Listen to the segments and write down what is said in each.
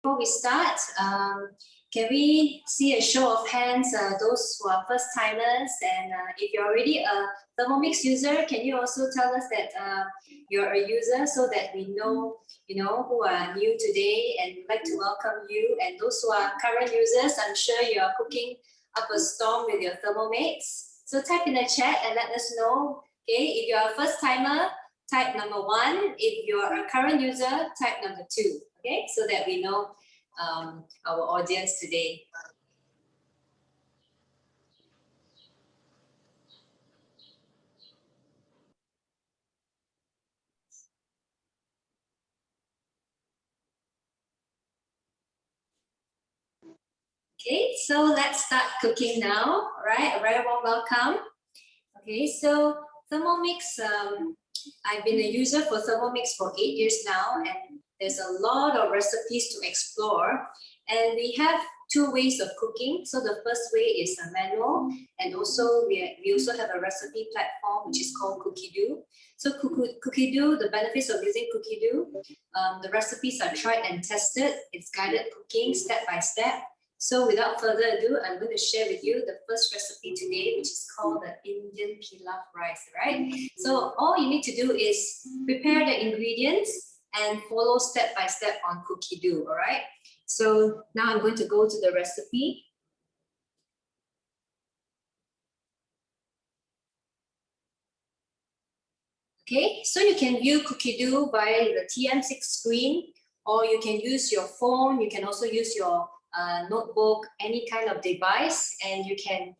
Before we start, can we see a show of hands, those who are first timers, and if you're already a Thermomix user, can you also tell us that you're a user so that we know, who are new today, and we'd like to welcome you. And those who are current users, I'm sure you are cooking up a storm with your Thermomix. So type in the chat and let us know. Okay, if you're a first timer, type number 1. If you're a current user, type number 2. Okay, so that we know our audience today. Okay, so let's start cooking now. All right, a very warm welcome. Okay, so Thermomix, I've been a user for Thermomix for 8 years now, and there's a lot of recipes to explore. And we have 2 ways of cooking. So the first way is a manual, and also we also have a recipe platform which is called Cookie-Do. So Cookie-Do, the benefits of using Cookie-Do, the recipes are tried and tested. It's guided cooking step by step. So without further ado, I'm going to share with you the first recipe today, which is called the Indian Pilaf rice, right? So all you need to do is prepare the ingredients and follow step by step on Cookie-Do, all right? So now I'm going to go to the recipe. Okay, so you can view Cookie-Do via the TM6 screen, or you can use your phone. You can also use your notebook, any kind of device, and you can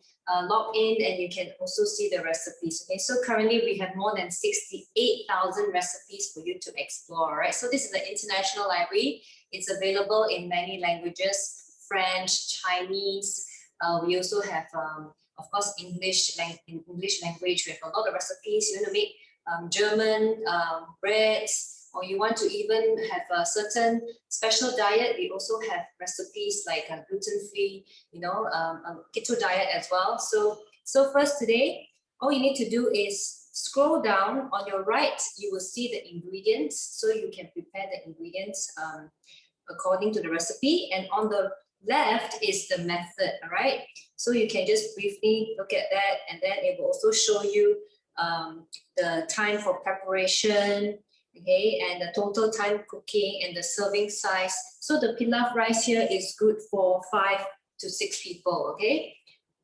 log in and you can also see the recipes. Okay, so currently we have more than 68,000 recipes for you to explore, right? So this is the international library. It's available in many languages, French, Chinese. We also have, of course, English language. We have a lot of recipes. You want to make German breads, or you want to even have a certain special diet, we also have recipes like gluten-free, keto diet as well. So first today, all you need to do is scroll down. On your right, you will see the ingredients, so you can prepare the ingredients according to the recipe. And on the left is the method, all right? So you can just briefly look at that, and then it will also show you the time for preparation, okay, and the total time cooking and the serving size. So the pilaf rice here is good for 5 to 6 people, okay?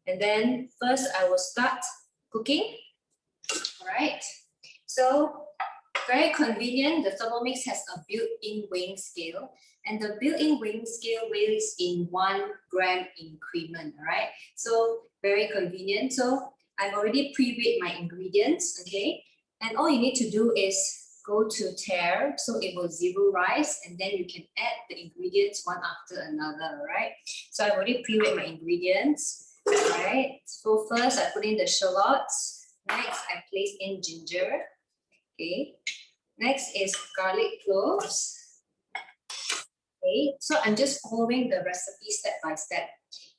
And then first I will start cooking, all right? So very convenient, the Thermomix has a built-in weighing scale, and the built-in weighing scale weighs in 1 gram increment, all right? So very convenient. So I've already pre-weighed my ingredients, okay? And all you need to do is go to tare, so it will zero rice, and then you can add the ingredients one after another, right? So I've already pre-weighed my ingredients, right? So first I put in the shallots. Next I place in ginger, okay? Next is garlic cloves. Okay, so I'm just following the recipe step by step.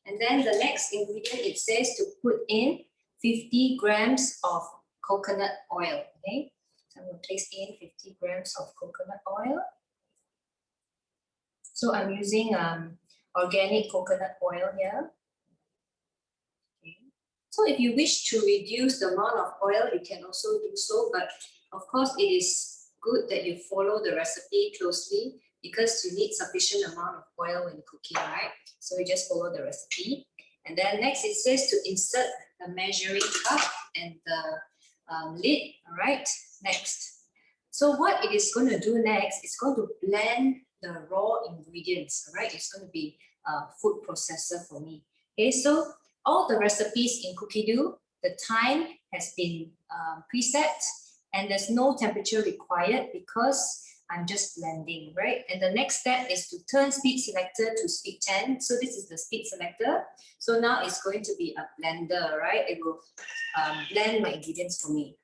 And then the next ingredient, it says to put in 50 grams of coconut oil, okay? So I'm going to place in 50 grams of coconut oil. So I'm using organic coconut oil here. Okay. So if you wish to reduce the amount of oil, you can also do so, but of course it is good that you follow the recipe closely because you need sufficient amount of oil when cooking, right? So you just follow the recipe. And then next it says to insert the measuring cup and the lid, all right? Next. So what it is going to do next, it's going to blend the raw ingredients, all right? It's going to be a food processor for me. Okay, so all the recipes in Cookie-Do, the time has been preset, and there's no temperature required because I'm just blending, right? And the next step is to turn speed selector to speed 10. So this is the speed selector. So now it's going to be a blender, right? It will blend my ingredients for me.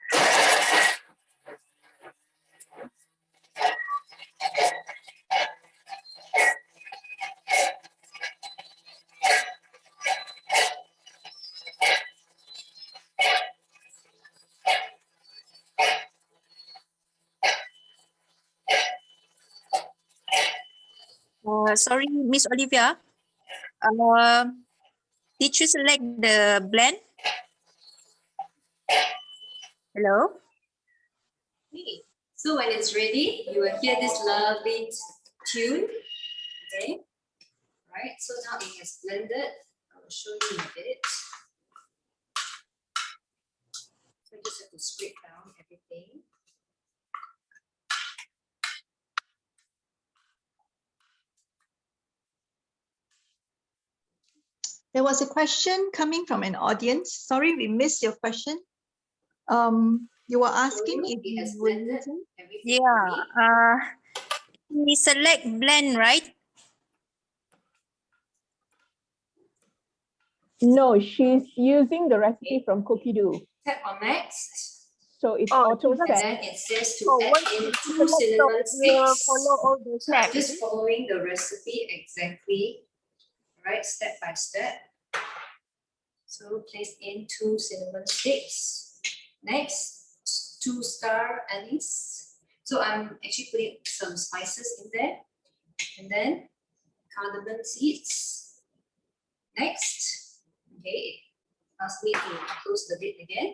Sorry, Miss Olivia. Did you select the blend? Hello? Okay. So when it's ready, you will hear this lovely tune. Okay. Right. So now it has blended. I will show you in a bit. So I just have to scrape down everything. There was a question coming from an audience. Sorry, we missed your question. You were asking if It has you were blended using. everything for me. We select blend, right? No, she's using the recipe from Cookie Dough. Tap on next. So it's Oh, auto And set. then it says to Oh, add once in you 2 select, cinnamon we'll sticks. follow all the So I'm steps. just following the recipe exactly, right, step by step. So place in 2 cinnamon sticks. Next, 2 star anise. So I'm actually putting some spices in there. And then cardamom seeds. Next, okay, ask me to close the lid again.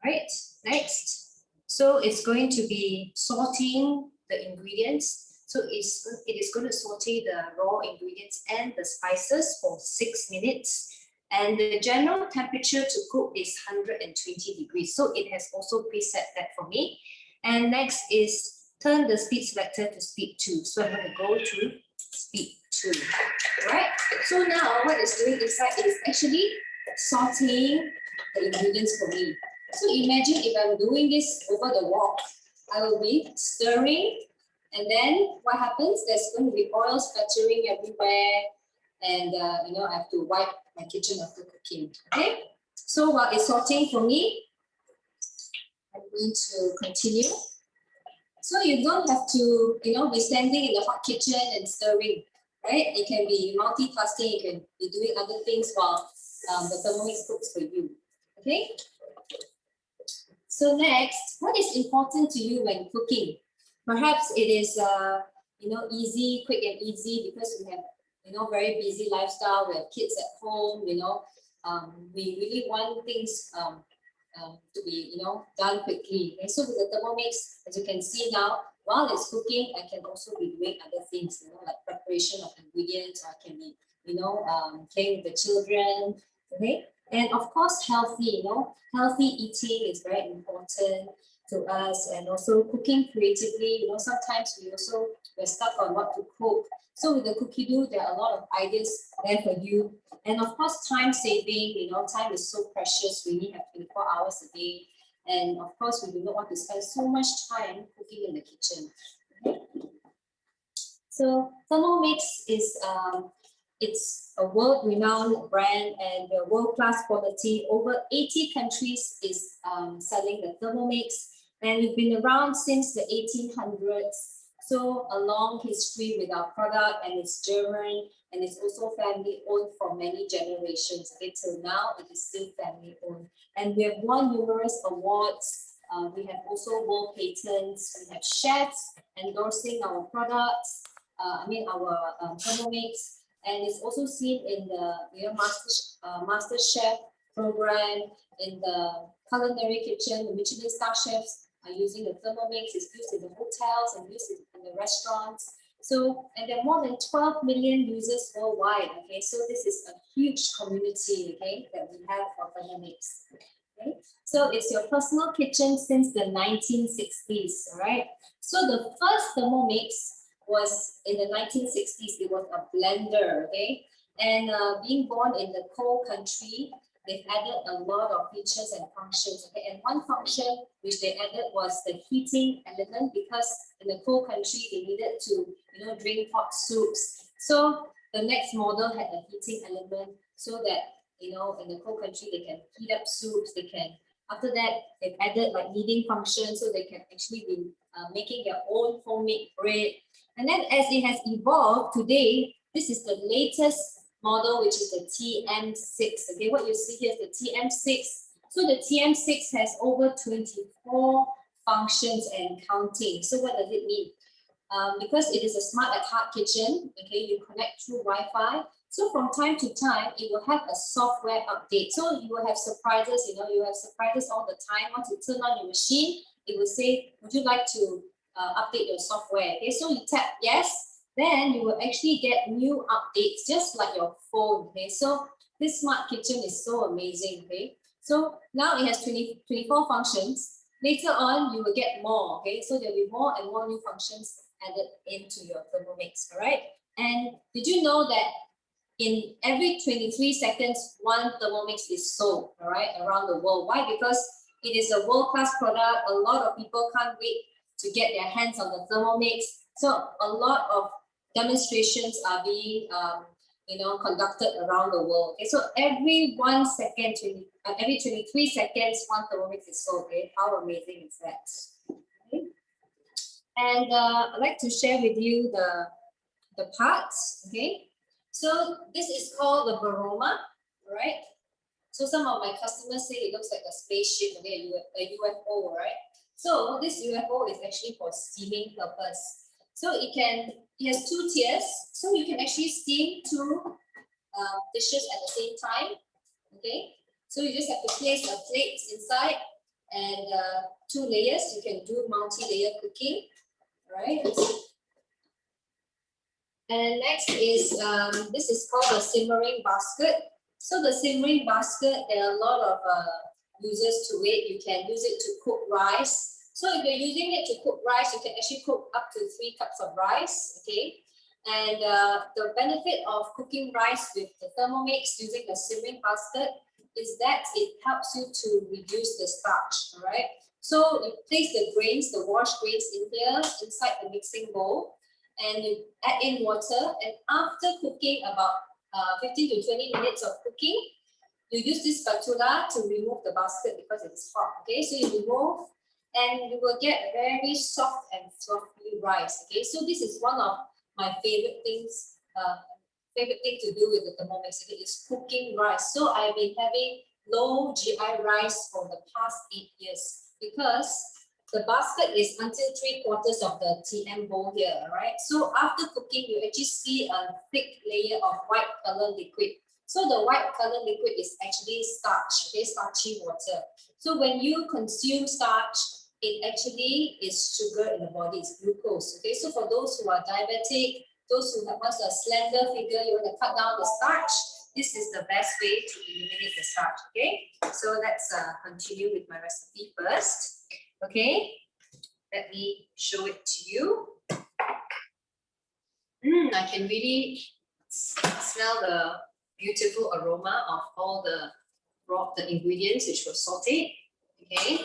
Right, next. So it's going to be sauteing the ingredients. So it is going to saute the raw ingredients and the spices for 6 minutes. And the general temperature to cook is 120 degrees. So it has also preset that for me. And next is turn the speed selector to speed 2. So I'm going to go to speed 2. Right? So now what it's doing inside is actually sauteing the ingredients for me. So imagine if I'm doing this over the wok, I will be stirring, and then what happens? There's going to be oil spattering everywhere, and I have to wipe my kitchen after cooking. Okay. So while it's sauteing for me, I'm going to continue. So you don't have to, be standing in the hot kitchen and stirring, right? You can be multitasking. You can be doing other things while the Thermomix cooks for you. Okay. So next, what is important to you when cooking? Perhaps it is, easy, quick and easy because we have, very busy lifestyle. We have kids at home, we really want things to be, done quickly. And so with the Thermomix, as you can see now, while it's cooking, I can also be doing other things, like preparation of ingredients, or I can be, playing with the children, okay? And of course, healthy, healthy eating is very important to us, and also cooking creatively. Sometimes we're stuck on what to cook. So with the Cookie Dough, there are a lot of ideas there for you. And of course, time saving, time is so precious. We only have 24 hours a day. And of course, we do not want to spend so much time cooking in the kitchen. Okay? So Thermomix is it's a world-renowned brand and the world-class quality. Over 80 countries is selling the Thermomix, and we've been around since the 1800s. So a long history with our product, and it's German, and it's also family-owned for many generations. Okay, till now it is still family-owned, and we have won numerous awards. We have also world patents. We have chefs endorsing our products. Our Thermomix. And it's also seen in the Master Chef program, in the culinary kitchen. The Michelin star chefs are using the Thermomix. It's used in the hotels and used in the restaurants. So, and there are more than 12 million users worldwide. Okay, so this is a huge community, okay, that we have for Thermomix. Okay, so it's your personal kitchen since the 1960s. All right. So the first Thermomix was in the 1960s. It was a blender, okay? And being born in the cold country, they've added a lot of features and functions, okay? And one function which they added was the heating element, because in the cold country, they needed to, drink hot soups. So the next model had a heating element so that, in the cold country, they can heat up soups, they can, after that, they've added like kneading function so they can actually be making their own homemade bread. And then as it has evolved today, this is the latest model, which is the TM6. Okay, what you see here is the TM6. So the TM6 has over 24 functions and counting. So what does it mean? because it is a smart at heart kitchen, okay, you connect through Wi-Fi. So from time to time, it will have a software update. So you will have surprises, you know, you have surprises all the time. Once you turn on your machine, it will say, would you like to update your software? Okay, so you tap yes, then you will actually get new updates, just like your phone, okay? So this smart kitchen is so amazing, okay? So now it has 24 functions. Later on, you will get more, okay? So there'll be more and more new functions added into your Thermomix, all right? And did you know that in every 23 seconds, one Thermomix is sold, all right, around the world? Why? Because it is a world-class product. A lot of people can't wait to get their hands on the Thermomix. So a lot of demonstrations are being conducted around the world. Okay, so every 1 second, every 23 seconds, one Thermomix is sold. Okay, how amazing is that? Okay. And I'd like to share with you the parts. Okay, so this is called the Baroma, right? So some of my customers say it looks like a spaceship, okay, a UFO, right? So this UFO is actually for steaming purpose. So it has 2 tiers, so you can actually steam 2 dishes at the same time. Okay, so you just have to place a plate inside and 2 layers. You can do multi-layer cooking, right? And next is this is called a simmering basket. So the simmering basket, there are a lot of uses to it. You can use it to cook rice. So if you're using it to cook rice, you can actually cook up to 3 cups of rice, okay? And the benefit of cooking rice with the Thermomix using the simmering basket is that it helps you to reduce the starch, all right? So you place the grains, the washed grains in here, inside the mixing bowl, and you add in water, and after cooking about 15 to 20 minutes of cooking, you use this spatula to remove the basket because it's hot, okay? So you remove, and you will get very soft and fluffy rice, okay? So this is one of my favorite things, favorite thing to do with the Thermomix, okay, is cooking rice. So I've been having low GI rice for the past 8 years because the basket is until 3/4 of the TM bowl here, right? So after cooking, you actually see a thick layer of white color liquid. So the white color liquid is actually starch, okay, starchy water. So when you consume starch, it actually is sugar in the body, it's glucose, okay? So for those who are diabetic, those who have a slender figure, you want to cut down the starch, this is the best way to eliminate the starch, okay? So let's continue with my recipe first. Okay, let me show it to you. I can really smell the beautiful aroma of all the ingredients which were sauteed. Okay,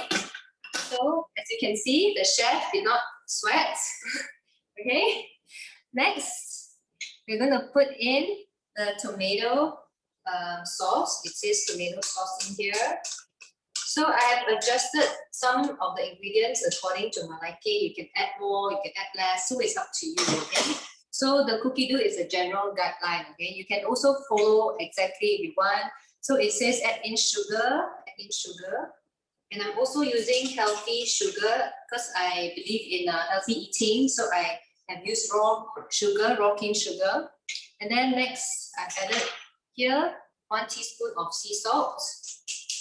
so as you can see, the chef did not sweat. Okay, next we're going to put in the tomato sauce. It says tomato sauce in here. So I have adjusted some of the ingredients according to my liking. You can add more, you can add less, so it's up to you, okay? So the cookie dough is a general guideline, okay? You can also follow exactly if you want. So it says add in sugar. And I'm also using healthy sugar because I believe in healthy eating. So I have used raw sugar, raw cane sugar. And then next, I've added here 1 teaspoon of sea salt,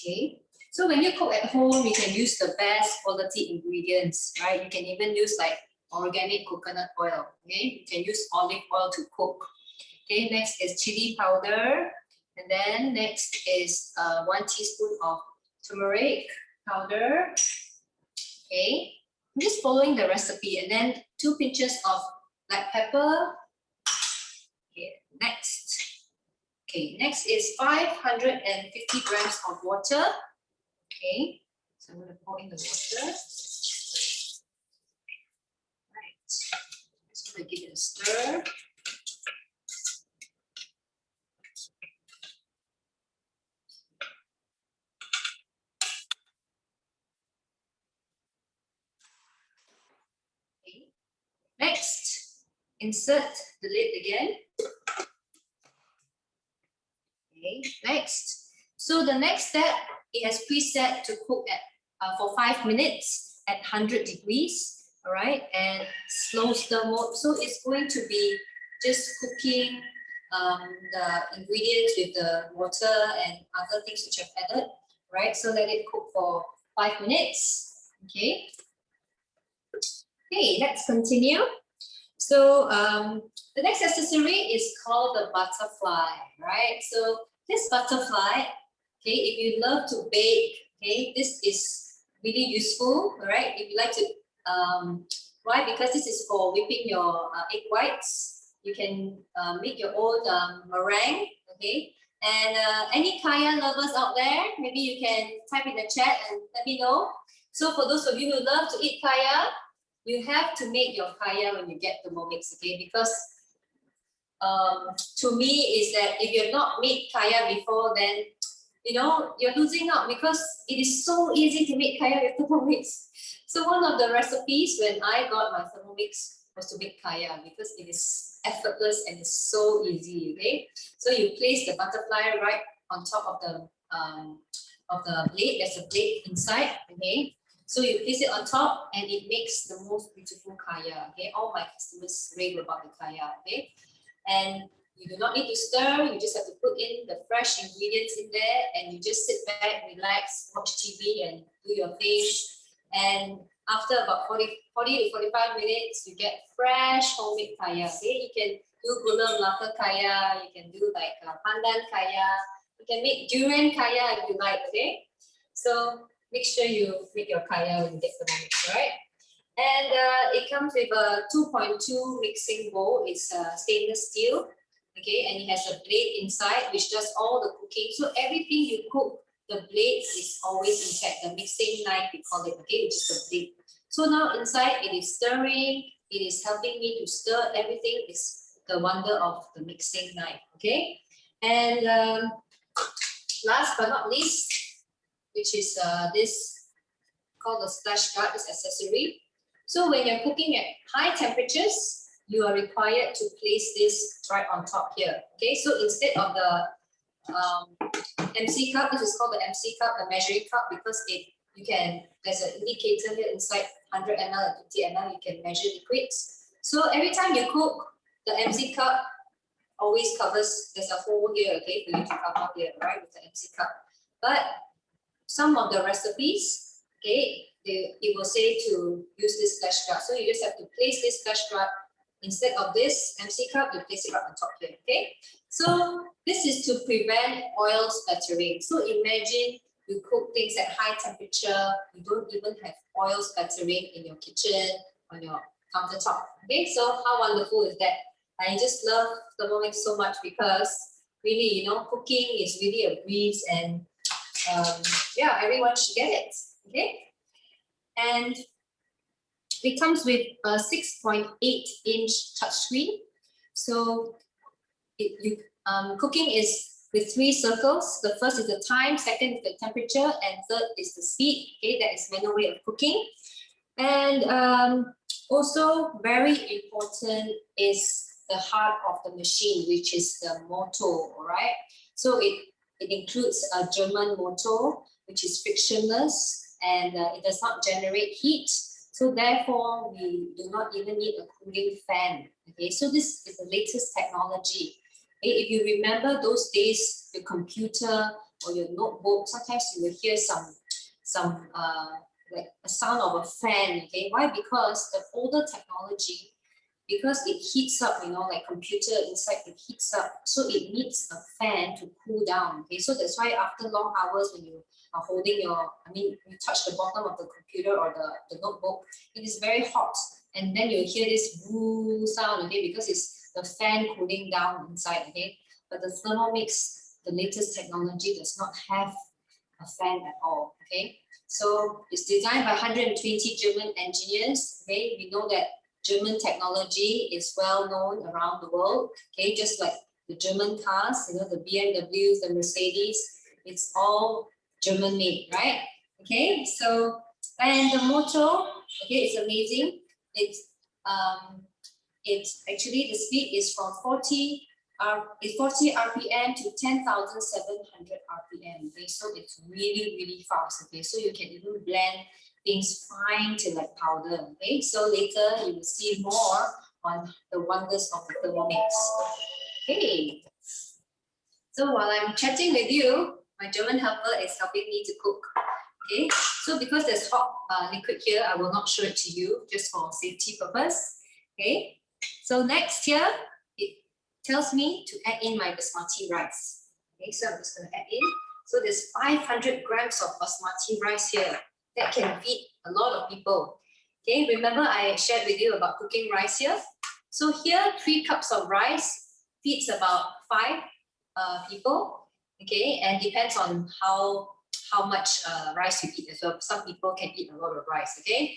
okay? So when you cook at home, you can use the best quality ingredients, right? You can even use like organic coconut oil, okay? You can use olive oil to cook. Okay, next is chili powder. And then next is 1 teaspoon of turmeric powder. Okay, I'm just following the recipe. And then 2 pinches of black pepper. Okay, next. Okay, next is 550 grams of water. Okay, so I'm going to pour in the water. Right, just going to give it a stir. Okay. Next, insert the lid again. Okay, next. So the next step, it has preset to cook at for 5 minutes at 100 degrees. all right, and slow stir mode. So it's going to be just cooking the ingredients with the water and other things which I've added, right? So let it cook for 5 minutes. Okay. Okay, let's continue. So the next accessory is called the butterfly, right? So this butterfly, okay, if you love to bake, okay, this is really useful, right? If you like to, why? Because this is for whipping your egg whites. You can make your own meringue, okay? And any kaya lovers out there, maybe you can type in the chat and let me know. So for those of you who love to eat kaya, you have to make your kaya when you get the Thermomix, okay? Because to me is that if you've not made kaya before, then you know you're losing out because it is so easy to make kaya with Thermomix. So one of the recipes when I got my Thermomix was to make kaya because it is effortless and it's so easy. Okay, so you place the butterfly right on top of the blade. There's a blade inside. Okay. So you place it on top and it makes the most beautiful kaya. Okay, all my customers rave about the kaya. Okay, and you do not need to stir. You just have to put in the fresh ingredients in there, and you just sit back, relax, watch TV, and do your thing. And after about 40 to 45 minutes, you get fresh homemade kaya. Okay, you can do gula melaka kaya. You can do like pandan kaya. You can make durian kaya if you like. Okay, so make sure you make your kaya when you get the Thermomix, right? And it comes with a 2.2 mixing bowl. It's stainless steel, okay, and it has a blade inside which does all the cooking. So everything you cook, the blade is always intact. The mixing knife, we call it, okay, which is the blade. So now inside it is stirring. It is helping me to stir everything. It's the wonder of the mixing knife, okay. And last but not least, which is this called the splash guard, this accessory. So when you're cooking at high temperatures, you are required to place this right on top here. Okay, so instead of the MC cup, this is called the MC cup, the measuring cup, because there's an indicator here inside 100 ml and 50 ml, you can measure liquids. So every time you cook, the MC cup always covers, there's a hole here, okay, for you to cover here, right, with the MC cup. But some of the recipes, okay, it will say to use this splash guard. So you just have to place this splash guard instead of this MC cup, you place it right on top here, okay? So this is to prevent oil splattering. So imagine you cook things at high temperature, you don't even have oil splattering in your kitchen, on your countertop, okay? So how wonderful is that? I just love Thermomix so much because really, you know, cooking is really a breeze and yeah, everyone should get it, okay? And it comes with a 6.8-inch touchscreen. So cooking is with 3 circles. The first is the time, second is the temperature, and third is the speed. Okay, that is manual way of cooking. And also very important is the heart of the machine, which is the motor. All right. So it includes a German motor, which is frictionless, and it does not generate heat. So therefore, we do not even need a cooling fan. Okay, so this is the latest technology. Okay, if you remember those days, your computer or your notebook, sometimes you will hear some like a sound of a fan. Okay, why? Because the older technology, because it heats up, you know, like computer inside, it heats up. So it needs a fan to cool down. Okay, so that's why after long hours when you are holding you touch the bottom of the computer or the notebook, it is very hot. And then you hear this woo sound, okay, because it's the fan cooling down inside, okay. But the Thermomix, the latest technology, does not have a fan at all, okay. So it's designed by 120 German engineers, okay. We know that German technology is well known around the world, okay, just like the German cars, you know, the BMWs, the Mercedes, it's all German made, right? Okay, so, and the motor, okay, it's amazing. It's actually, the speed is from 40 RPM to 10,700 RPM, okay, so it's really, really fast, okay, so you can even blend things fine to like powder. Okay, so later you will see more on the wonders of the Thermomix. Okay, so while I'm chatting with you, my German helper is helping me to cook. Okay, so because there's hot liquid here, I will not show it to you just for safety purpose. Okay, so next here, it tells me to add in my basmati rice. Okay, so I'm just going to add in. So there's 500 grams of basmati rice here that can feed a lot of people. Okay, remember I shared with you about cooking rice here. So here, 3 cups of rice feeds about 5 people. Okay, and depends on how much rice you eat as well. Some people can eat a lot of rice. Okay,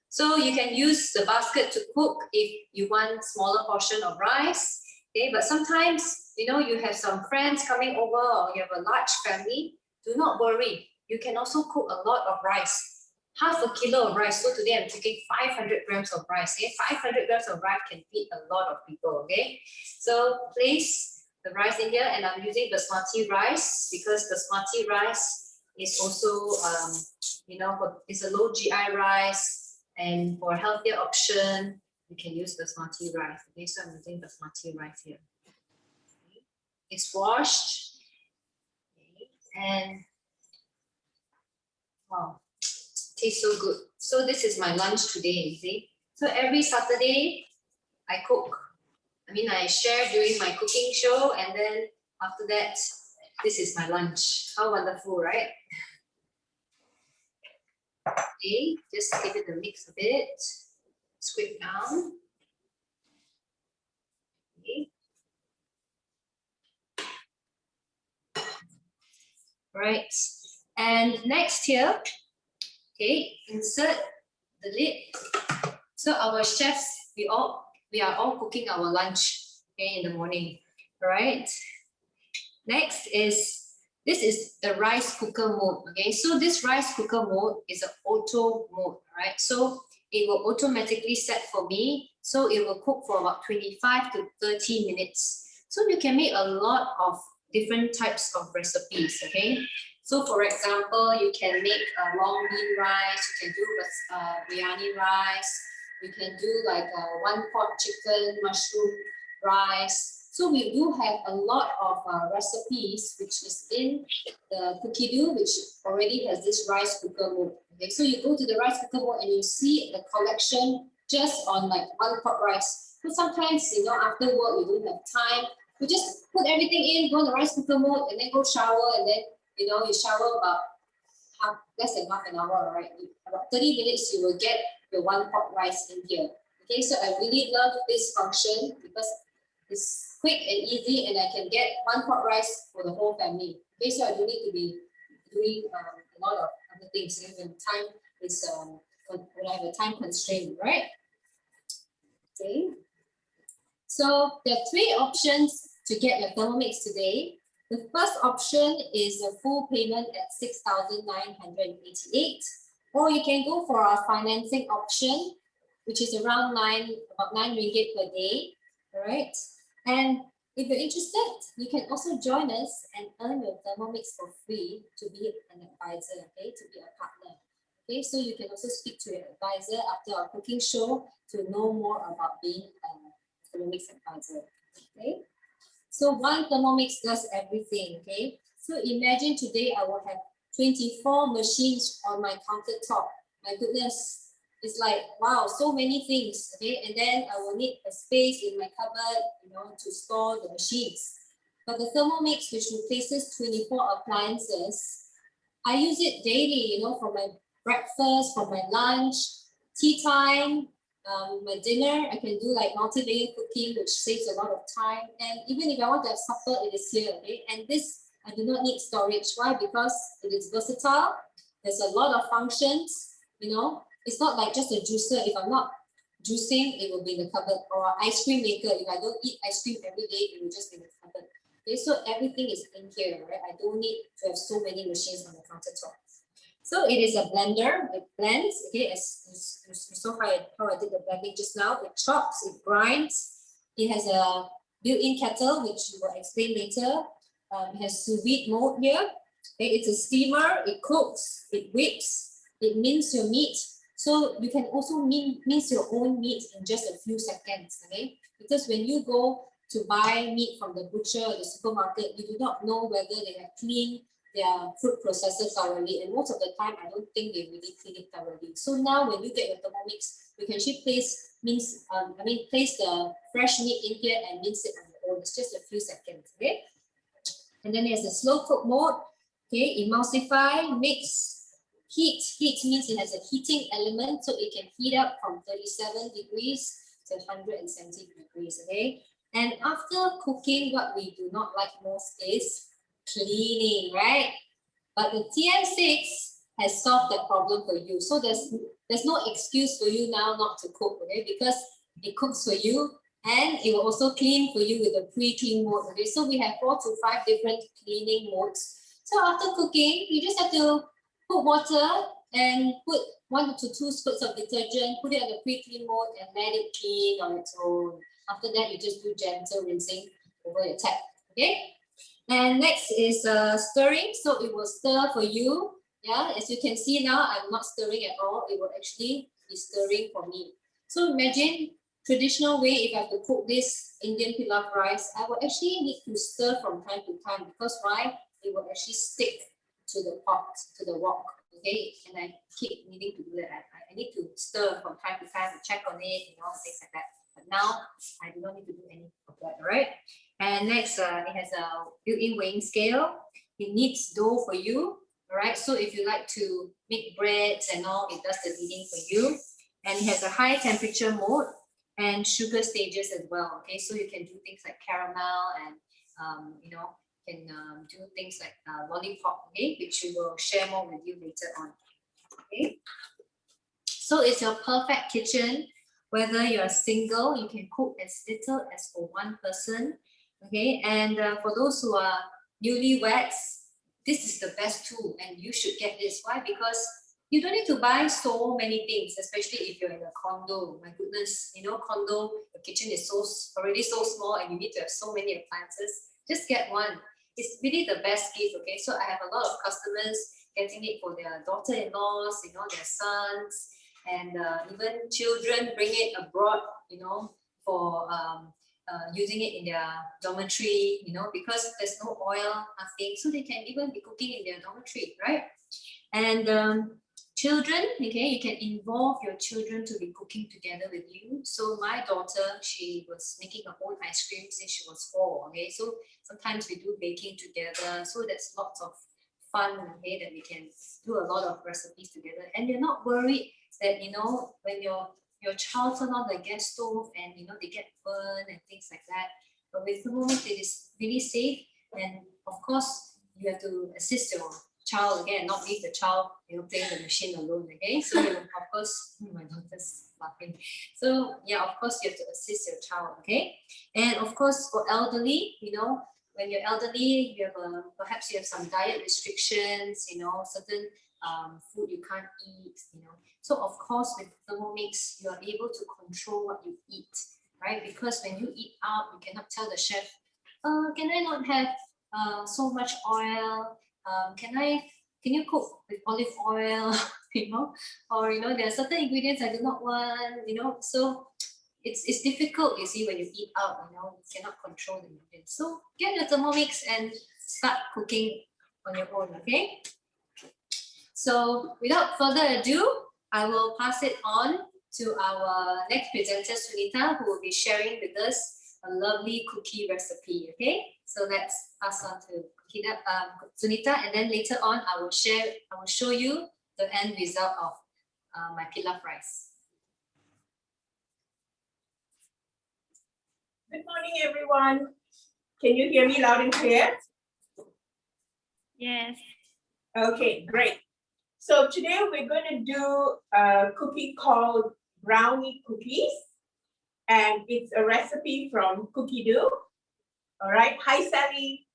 so you can use the basket to cook if you want smaller portion of rice. Okay, but sometimes, you know, you have some friends coming over or you have a large family. Do not worry. You can also cook a lot of rice. Half a kilo of rice. So today I'm taking 500 grams of rice. Okay, 500 grams of rice can feed a lot of people. Okay, so place the rice in here, and I'm using basmati rice because basmati rice is also, you know, it's a low GI rice, and for a healthier option, you can use basmati rice. Okay, so I'm using basmati rice here. Okay. It's washed, okay. And wow, tastes so good. So this is my lunch today, you see. So every Saturday, I cook. I mean, I share during my cooking show, and then after that, this is my lunch. How wonderful, right? Okay, just give it a mix a bit. Scrape down. Okay. Right. And next here, okay, insert the lid. So our chefs, we are all cooking our lunch, okay, in the morning. All right. Next is, this is the rice cooker mode. Okay, so this rice cooker mode is an auto mode, right? So it will automatically set for me. So it will cook for about 25 to 30 minutes. So you can make a lot of different types of recipes. Okay, so for example, you can make a long bean rice. You can do biryani rice. You can do like a 1-pot chicken mushroom rice. So we do have a lot of recipes which is in the Cookie-Doo, which already has this rice cooker mode. Okay, so you go to the rice cooker mode and you see the collection just on like 1-pot rice. So sometimes, you know, after work you don't have time, you just put everything in, go in the rice cooker mode, and then go shower, and then, you know, you shower about less than half an hour, right? About 30 minutes you will get the 1-pot rice in here. Okay, so I really love this function because it's quick and easy, and I can get 1-pot rice for the whole family. Okay, so I don't need to be doing a lot of other things when time is when I have a time constraint, right? Okay. So there are 3 options to get your Thermomix today. The first option is a full payment at 6,988, or you can go for our financing option, which is around about 9 ringgit per day. All right. And if you're interested, you can also join us and earn your Thermomix for free to be an advisor, okay, to be a partner. Okay, so you can also speak to your advisor after our cooking show to know more about being a Thermomix advisor. Okay, so one Thermomix does everything. Okay, so imagine today I will have 24 machines on my countertop. My goodness. It's like, wow, so many things, okay? And then I will need a space in my cupboard, you know, to store the machines. But the Thermomix, which replaces 24 appliances, I use it daily, you know, for my breakfast, for my lunch, tea time, my dinner. I can do like multi-layer cooking, which saves a lot of time. And even if I want to have supper, it is here, okay? And this, I do not need storage. Why? Because it is versatile. There's a lot of functions, you know. It's not like just a juicer. If I'm not juicing, it will be in the cupboard. Or ice cream maker. If I don't eat ice cream every day, it will just be in the cupboard. Okay, so everything is in here, right? I don't need to have so many machines on the countertop. So it is a blender. It blends. Okay, as you saw how I did the blending just now. It chops. It grinds. It has a built-in kettle, which we will explain later. It has sous vide mode here. Okay, it's a steamer. It cooks. It whips. it mince your meat. So you can also mince your own meat in just a few seconds, okay? Because when you go to buy meat from the butcher or the supermarket, you do not know whether they have cleaned their food processor thoroughly, and most of the time I don't think they really clean it thoroughly. So now when you get your Thermomix, you can actually place the fresh meat in here and mince it on your own. It's just a few seconds, okay? And then there's a slow cook mode, okay? Emulsify, mix, heat. Heat means it has a heating element, so it can heat up from 37 degrees to 170 degrees, okay? And after cooking, what we do not like most is cleaning, right? But the TM6 has solved that problem for you. So there's no excuse for you now not to cook, okay? Because it cooks for you and it will also clean for you with a pre-clean mode, okay? So we have 4 to 5 different cleaning modes. So after cooking, you just have to put water and put 1 to 2 squirts of detergent, put it on the pre-clean mode and let it clean on its own. After that, you just do gentle rinsing over your tap, okay? And next is stirring, so it will stir for you. Yeah, as you can see now, I'm not stirring at all. It will actually be stirring for me. So imagine traditional way, if I have to cook this Indian pilaf rice, I will actually need to stir from time to time because why? It will actually stick to the pot, to the wok. Okay, and I keep needing to do that. I need to stir from time to time to check on it, things like that. But now I do not need to do any of that, all right? And next, it has a built-in weighing scale. It kneads dough for you, all right? So if you like to make breads and all, it does the kneading for you. And it has a high temperature mode and sugar stages as well, okay? So you can do things like caramel and, can do things like lollipop, okay? Which we will share more with you later on, okay? So it's your perfect kitchen. Whether you're single, you can cook as little as for 1 person. Okay, and for those who are newlyweds, this is the best tool and you should get this. Why? Because you don't need to buy so many things, especially if you're in a condo. My goodness, condo, your kitchen is already so small and you need to have so many appliances. Just get one. It's really the best gift, okay? So I have a lot of customers getting it for their daughter-in-laws, their sons, and even children bring it abroad, for using it in their dormitory, because there's no oil, nothing, so they can even be cooking in their dormitory, right? And children, okay, you can involve your children to be cooking together with you. So my daughter, she was making her own ice cream since she was 4, okay? So sometimes we do baking together, so that's lots of fun, okay, that we can do a lot of recipes together. And you're not worried that, when your child turn on the gas stove and they get burned and things like that. But with Thermomix, it is really safe, and of course you have to assist your child again, not leave the child playing the machine alone, okay? So of course, my daughter's laughing. So yeah, of course you have to assist your child, okay? And of course for elderly, when you're elderly, you have perhaps you have some diet restrictions, certain food you can't eat, So of course with Thermomix, you are able to control what you eat, right? Because when you eat out, you cannot tell the chef, can I not have so much oil? Can you cook with olive oil? Or there are certain ingredients I do not want, so it's difficult, you see, when you eat out, you cannot control the ingredients. So get your Thermomix and start cooking on your own, okay? So without further ado, I will pass it on to our next presenter, Sunita, who will be sharing with us a lovely cookie recipe, okay? So let's pass on to Sunita, and then later on I will show you the end result of my pilaf rice. Good morning, everyone. Can you hear me loud and clear? Yes. Okay, great. So today we're going to do a cookie called Brownie Cookies, and it's a recipe from Cookie Do. All right, hi Sally.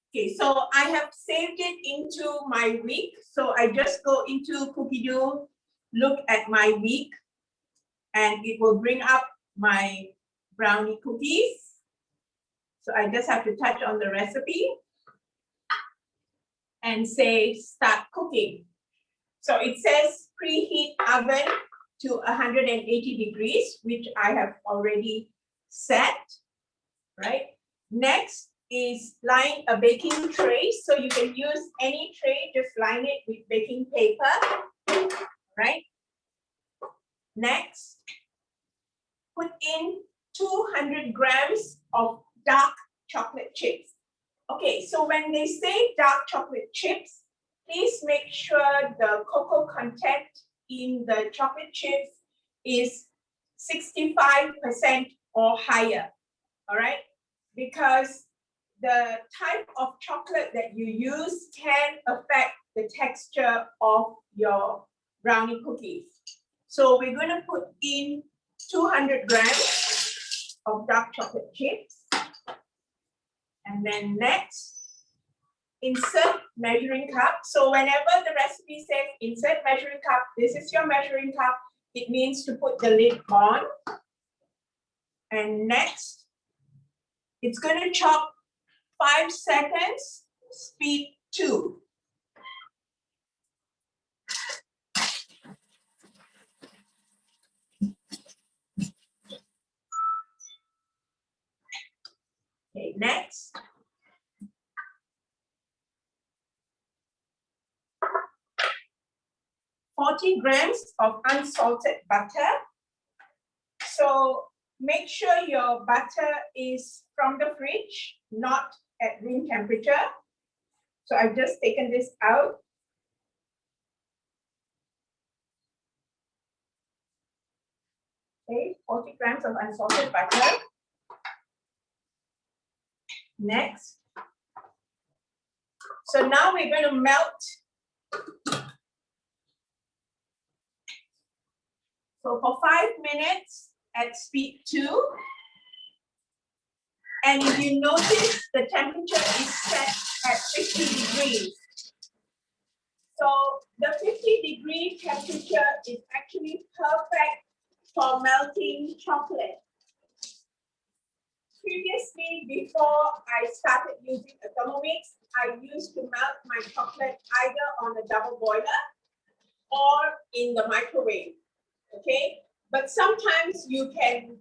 Okay, so I have saved it into my week. So I just go into Cookie Do, look at my week, and it will bring up my brownie cookies. So I just have to touch on the recipe and say start cooking. So it says preheat oven to 180 degrees, which I have already set, right? Next is line a baking tray. So you can use any tray, just line it with baking paper, right? Next, put in 200 grams of dark chocolate chips. Okay, so when they say dark chocolate chips, please make sure the cocoa content in the chocolate chips is 65% or higher, all right? Because the type of chocolate that you use can affect the texture of your brownie cookies. So we're going to put in 200 grams of dark chocolate chips. And then next, insert measuring cup. So whenever the recipe says insert measuring cup, this is your measuring cup. It means to put the lid on. And next, it's going to chop 5 seconds, speed 2. Okay, next. $40 grams of unsalted butter. So make sure your butter is from the fridge, not at room temperature. So I've just taken this out. Okay, 40 grams of unsalted butter. Next. So now we're going to melt. So for 5 minutes at speed 2. And if you notice, the temperature is set at 50 degrees. So the 50-degree temperature is actually perfect for melting chocolate. Previously, before I started using a Thermomix, I used to melt my chocolate either on a double boiler or in the microwave, okay? But sometimes you can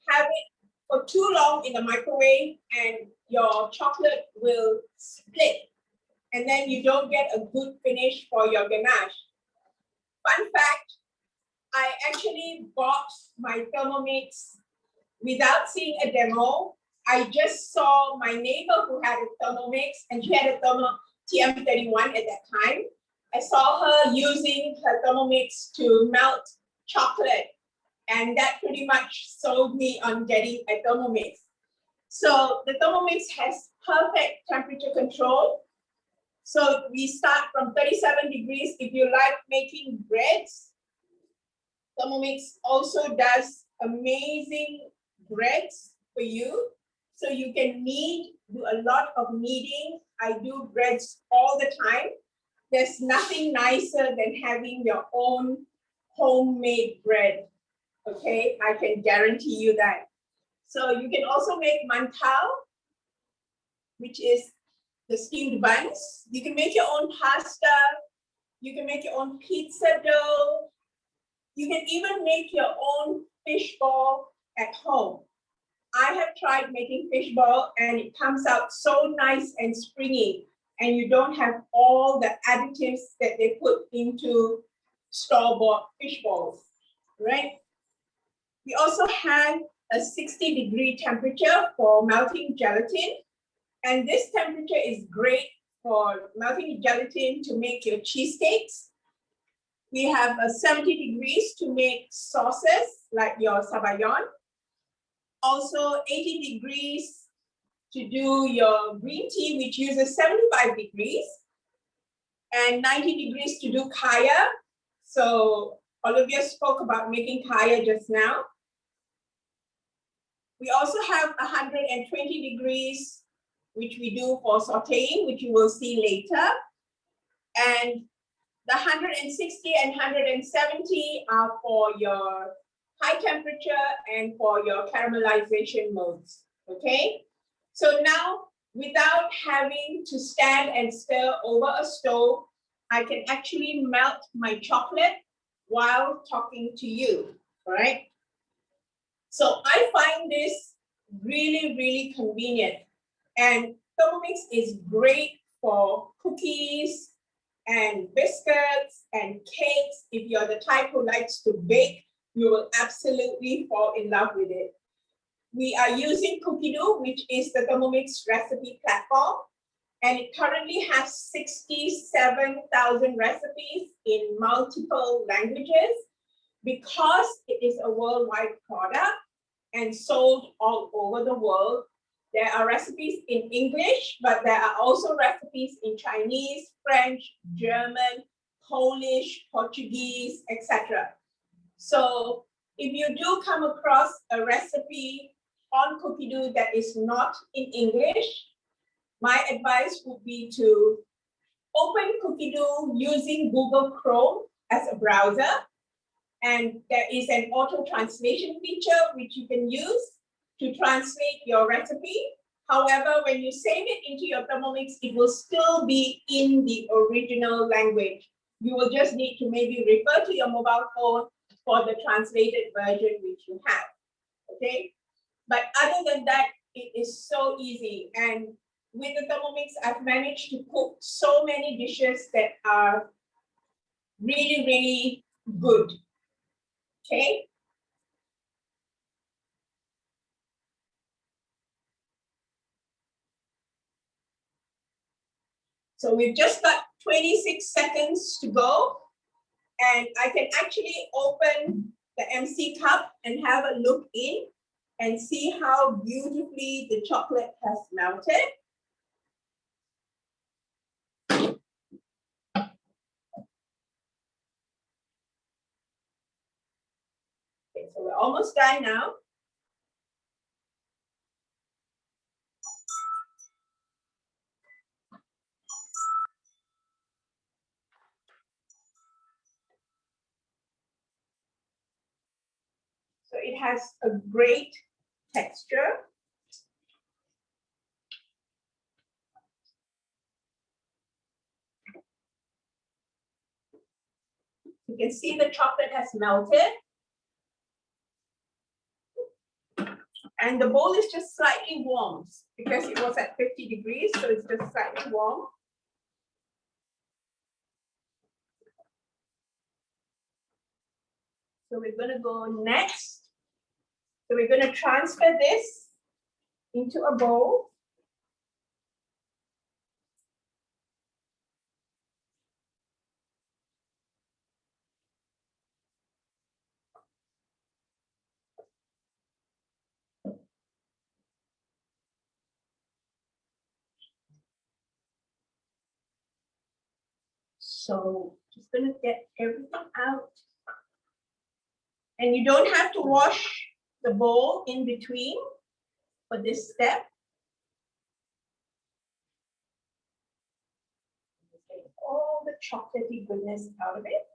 have it for too long in the microwave and your chocolate will split and then you don't get a good finish for your ganache. Fun fact, I actually bought my Thermomix without seeing a demo. I just saw my neighbor who had a Thermomix and she had a TM31 at that time. I saw her using her Thermomix to melt chocolate, and that pretty much sold me on getting a Thermomix. So the Thermomix has perfect temperature control. So we start from 37 degrees. If you like making breads, Thermomix also does amazing breads for you. So you can knead, do a lot of kneading. I do breads all the time. There's nothing nicer than having your own homemade bread. Okay, I can guarantee you that. So you can also make mantau, which is the steamed buns. You can make your own pasta. You can make your own pizza dough. You can even make your own fish ball at home. I have tried making fish ball and it comes out so nice and springy, and you don't have all the additives that they put into store-bought fish balls, right? We also have a 60-degree temperature for melting gelatin. And this temperature is great for melting gelatin to make your cheesecakes. We have a 70 degrees to make sauces like your sabayon. Also 80 degrees to do your green tea, which uses 75 degrees. And 90 degrees to do kaya. So Olivia spoke about making kaya just now. We also have 120 degrees, which we do for sauteing, which you will see later. And the 160 and 170 are for your high temperature and for your caramelization modes, okay? So now, without having to stand and stir over a stove, I can actually melt my chocolate while talking to you, all right? So I find this really, really convenient. And Thermomix is great for cookies and biscuits and cakes. If you're the type who likes to bake, you will absolutely fall in love with it. We are using Cookie Dough, which is the Thermomix recipe platform. And it currently has 67,000 recipes in multiple languages. Because it is a worldwide product and sold all over the world, there are recipes in English, but there are also recipes in Chinese, French, German, Polish, Portuguese, etc. So if you do come across a recipe on Cookie Dough that is not in English, my advice would be to open Cookie Dough using Google Chrome as a browser. And there is an auto translation feature which you can use to translate your recipe. However, when you save it into your Thermomix, it will still be in the original language. You will just need to maybe refer to your mobile phone for the translated version which you have, okay? But other than that, it is so easy. And with the Thermomix, I've managed to cook so many dishes that are really, really good. Okay. So we've just got 26 seconds to go. And I can actually open the MC cup and have a look in and see how beautifully the chocolate has melted. Okay, so we're almost done now. So it has a great texture. You can see the chocolate has melted. And the bowl is just slightly warm because it was at 50 degrees, so it's just slightly warm. So we're going to go next. So we're going to transfer this into a bowl. So just going to get everything out. And you don't have to wash the bowl in between for this step. Get all the chocolatey goodness out of it.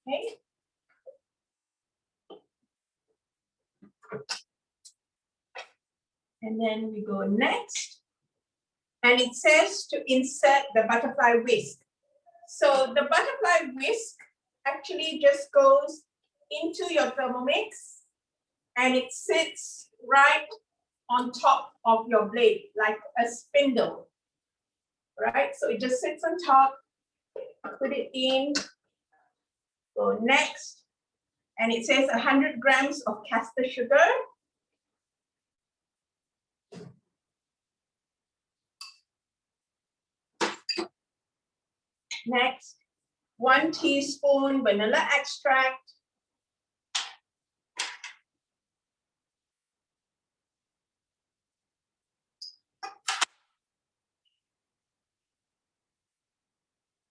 Okay. And then we go next. And it says to insert the butterfly whisk. So the butterfly whisk actually just goes into your Thermomix and it sits right on top of your blade like a spindle, right? So it just sits on top, put it in, go next, and it says 100 grams of caster sugar. Next, 1 teaspoon vanilla extract.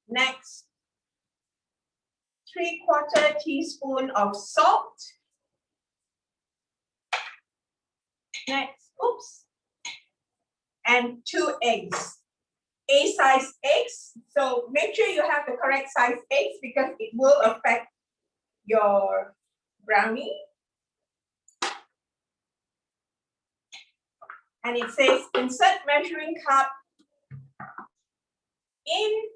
Next, 3/4 teaspoon of salt. Next, oops, and 2 eggs, A-size eggs. So make sure you have the correct size eggs because it will affect your brownie. And it says insert measuring cup in.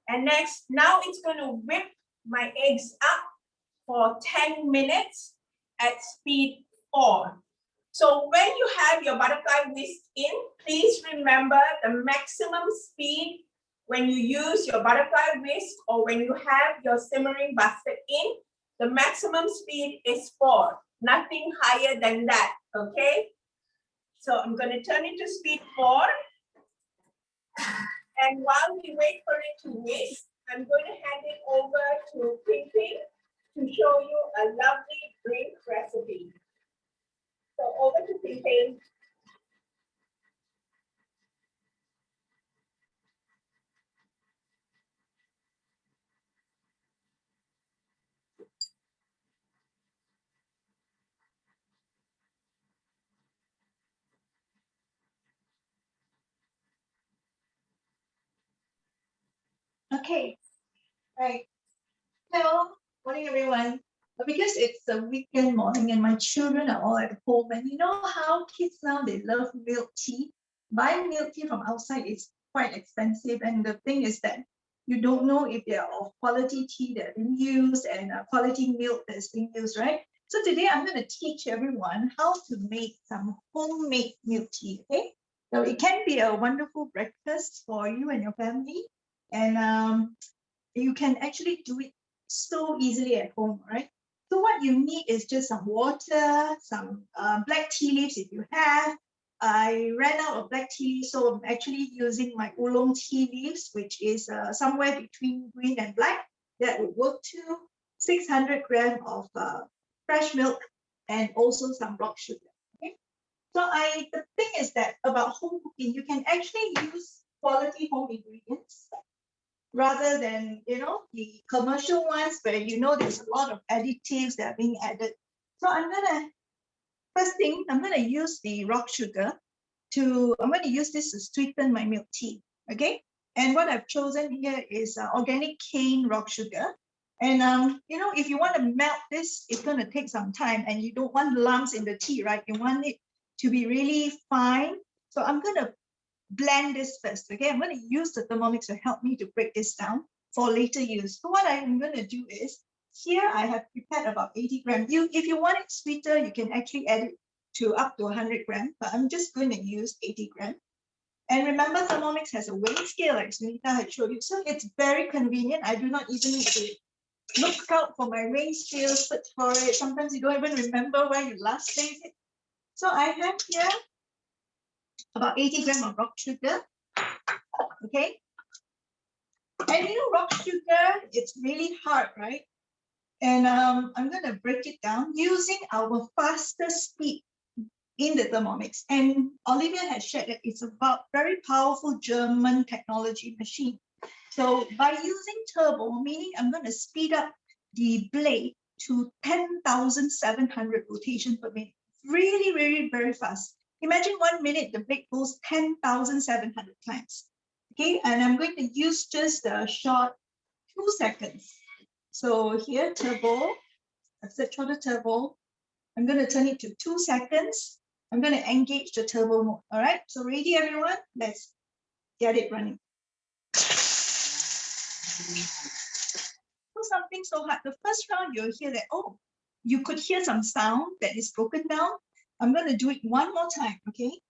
And next, now it's going to whip my eggs up for 10 minutes at speed 4. So when you have your butterfly whisk in, please remember the maximum speed when you use your butterfly whisk or when you have your simmering basket in, the maximum speed is 4, nothing higher than that, okay? So I'm going to turn it to speed 4. And while we wait for it to whisk, I'm going to hand it over to Ping Ping to show you a lovely drink recipe. So over to Ping Ping. Okay, right. Hello, morning everyone. Because it's a weekend morning and my children are all at home, and you know how kids now, they love milk tea. Buying milk tea from outside is quite expensive, and the thing is that you don't know if they are of quality tea that are being used and quality milk that is being used, right? So today I'm going to teach everyone how to make some homemade milk tea, okay? So it can be a wonderful breakfast for you and your family, and you can actually do it so easily at home, right? So what you need is just some water, some black tea leaves if you have. I ran out of black tea leaves, so I'm actually using my oolong tea leaves, which is somewhere between green and black. That would work too. 600 grams of fresh milk and also some rock sugar. Okay. So the thing is that about home cooking, you can actually use quality home ingredients rather than, you know, the commercial ones where, you know, there's a lot of additives that are being added. So first thing, I'm gonna use the rock sugar I'm gonna use this to sweeten my milk tea, okay? And what I've chosen here is organic cane rock sugar. And, you know, if you want to melt this, it's gonna take some time and you don't want lumps in the tea, right? You want it to be really fine. So I'm gonna blend this first, okay? I'm going to use the Thermomix to help me to break this down for later use. So what I'm going to do is, here I have prepared about 80 grams. If you want it sweeter, you can actually add it to up to 100 grams, but I'm just going to use 80 grams. And remember, Thermomix has a weighing scale, like Sunita had showed you. So it's very convenient. I do not even need to look out for my weighing scale, search for it. Sometimes you don't even remember where you last placed it. So I have here about 80 grams of rock sugar, okay? And you know, rock sugar, it's really hard, right? And I'm going to break it down using our fastest speed in the Thermomix. And Olivia has shared that it's about very powerful German technology machine. So by using turbo, meaning I'm going to speed up the blade to 10,700 rotations per minute. Really, really very fast. Imagine 1 minute, the blade goes 10,700 times. Okay, and I'm going to use just a short 2 seconds. So here, turbo, I search for the turbo. I'm going to turn it to 2 seconds. I'm going to engage the turbo mode. All right, so ready, everyone? Let's get it running. So something so hard. The first round, you'll hear that, oh, you could hear some sound that is broken down. I'm going to do it one more time, okay?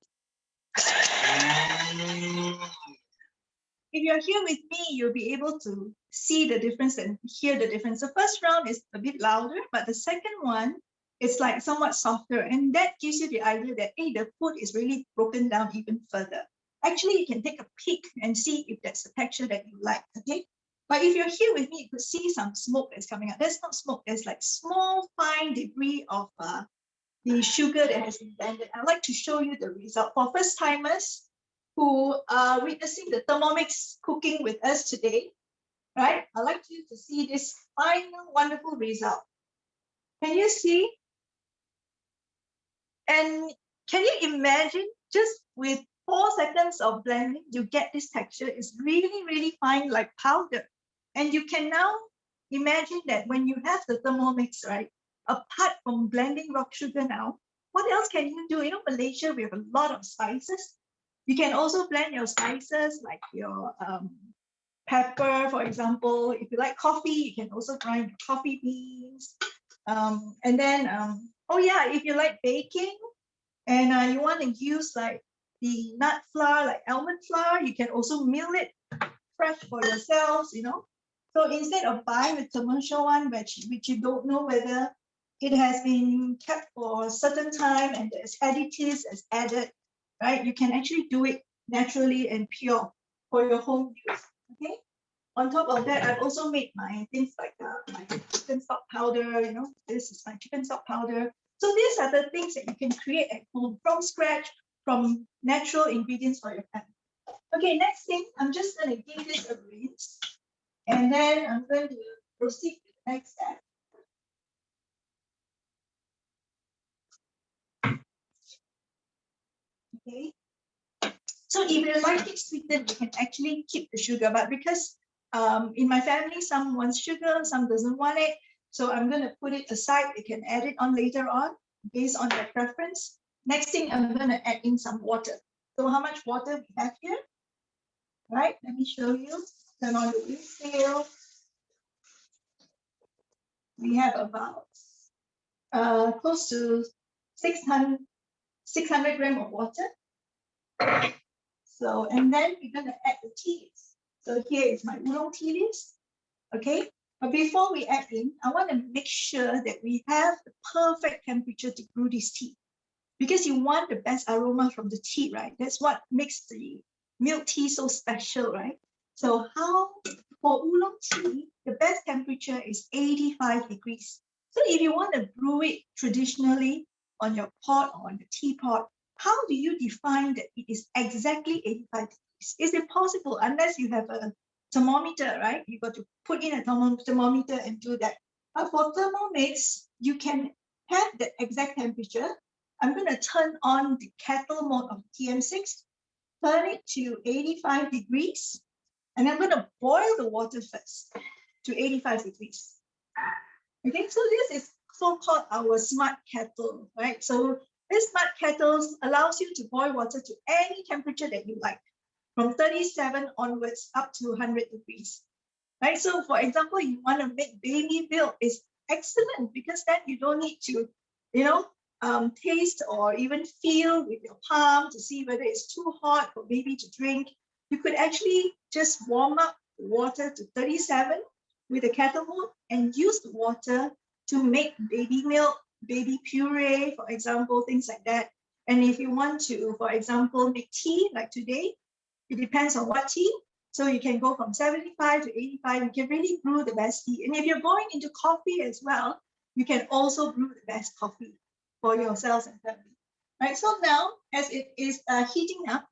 If you're here with me, you'll be able to see the difference and hear the difference. The first round is a bit louder, but the second one is like somewhat softer. And that gives you the idea that, hey, the food is really broken down even further. Actually, you can take a peek and see if that's the texture that you like, okay? But if you're here with me, you could see some smoke that's coming out. That's not smoke, there's like small, fine debris of the sugar that has been blended. I'd like to show you the result. For first timers who are witnessing the Thermomix cooking with us today, right? I'd like you to see this final wonderful result. Can you see? And can you imagine just with 4 seconds of blending, you get this texture. It's really, really fine, like powder. And you can now imagine that when you have the Thermomix, right, apart from blending rock sugar now, what else can you do? You know, Malaysia, we have a lot of spices. You can also blend your spices like your pepper, for example. If you like coffee, you can also grind your coffee beans. And then, oh yeah, if you like baking and you want to use like the nut flour, like almond flour, you can also mill it fresh for yourselves, you know. So instead of buying the commercial one, which you don't know whether it has been kept for a certain time and there's additives as added, right? You can actually do it naturally and pure for your home use, okay? On top of that, I've also made my things like my chicken stock powder, you know, this is my chicken stock powder. So these are the things that you can create at home from scratch, from natural ingredients for your family. Okay, next thing, I'm just going to give this a rinse. And then I'm going to proceed to the next step. Okay. So if you like it sweetened, you can actually keep the sugar. But because in my family, some wants sugar, some doesn't want it. So I'm going to put it aside. You can add it on later on based on your preference. Next thing, I'm going to add in some water. So how much water we have here? Right, let me show you. Turn on the wind scale. We have about close to 600 grams of water. So, and then we're going to add the tea leaves. So here is my oolong tea leaves. Okay, but before we add in, I want to make sure that we have the perfect temperature to brew this tea. Because you want the best aroma from the tea, right? That's what makes the milk tea so special, right? So for oolong tea, the best temperature is 85 degrees. So if you want to brew it traditionally on your pot or on the teapot, how do you define that it is exactly 85 degrees? Is it possible unless you have a thermometer, right? You got to put in a thermometer and do that. But for Thermomix, you can have the exact temperature. I'm going to turn on the kettle mode of TM6, turn it to 85 degrees, and I'm going to boil the water first to 85 degrees. Okay, so this is so-called our smart kettle, right? So this smart kettle allows you to boil water to any temperature that you like, from 37 onwards up to 100 degrees, right? So for example, you want to make baby milk, is excellent because then you don't need to, you know, taste or even feel with your palm to see whether it's too hot for baby to drink. You could actually just warm up the water to 37 with a kettle mode and use the water to make baby milk, baby puree, for example, things like that. And if you want to, for example, make tea like today, it depends on what tea. So you can go from 75 to 85. You can really brew the best tea. And if you're going into coffee as well, you can also brew the best coffee for yourselves and family. Right. So now, as it is heating up,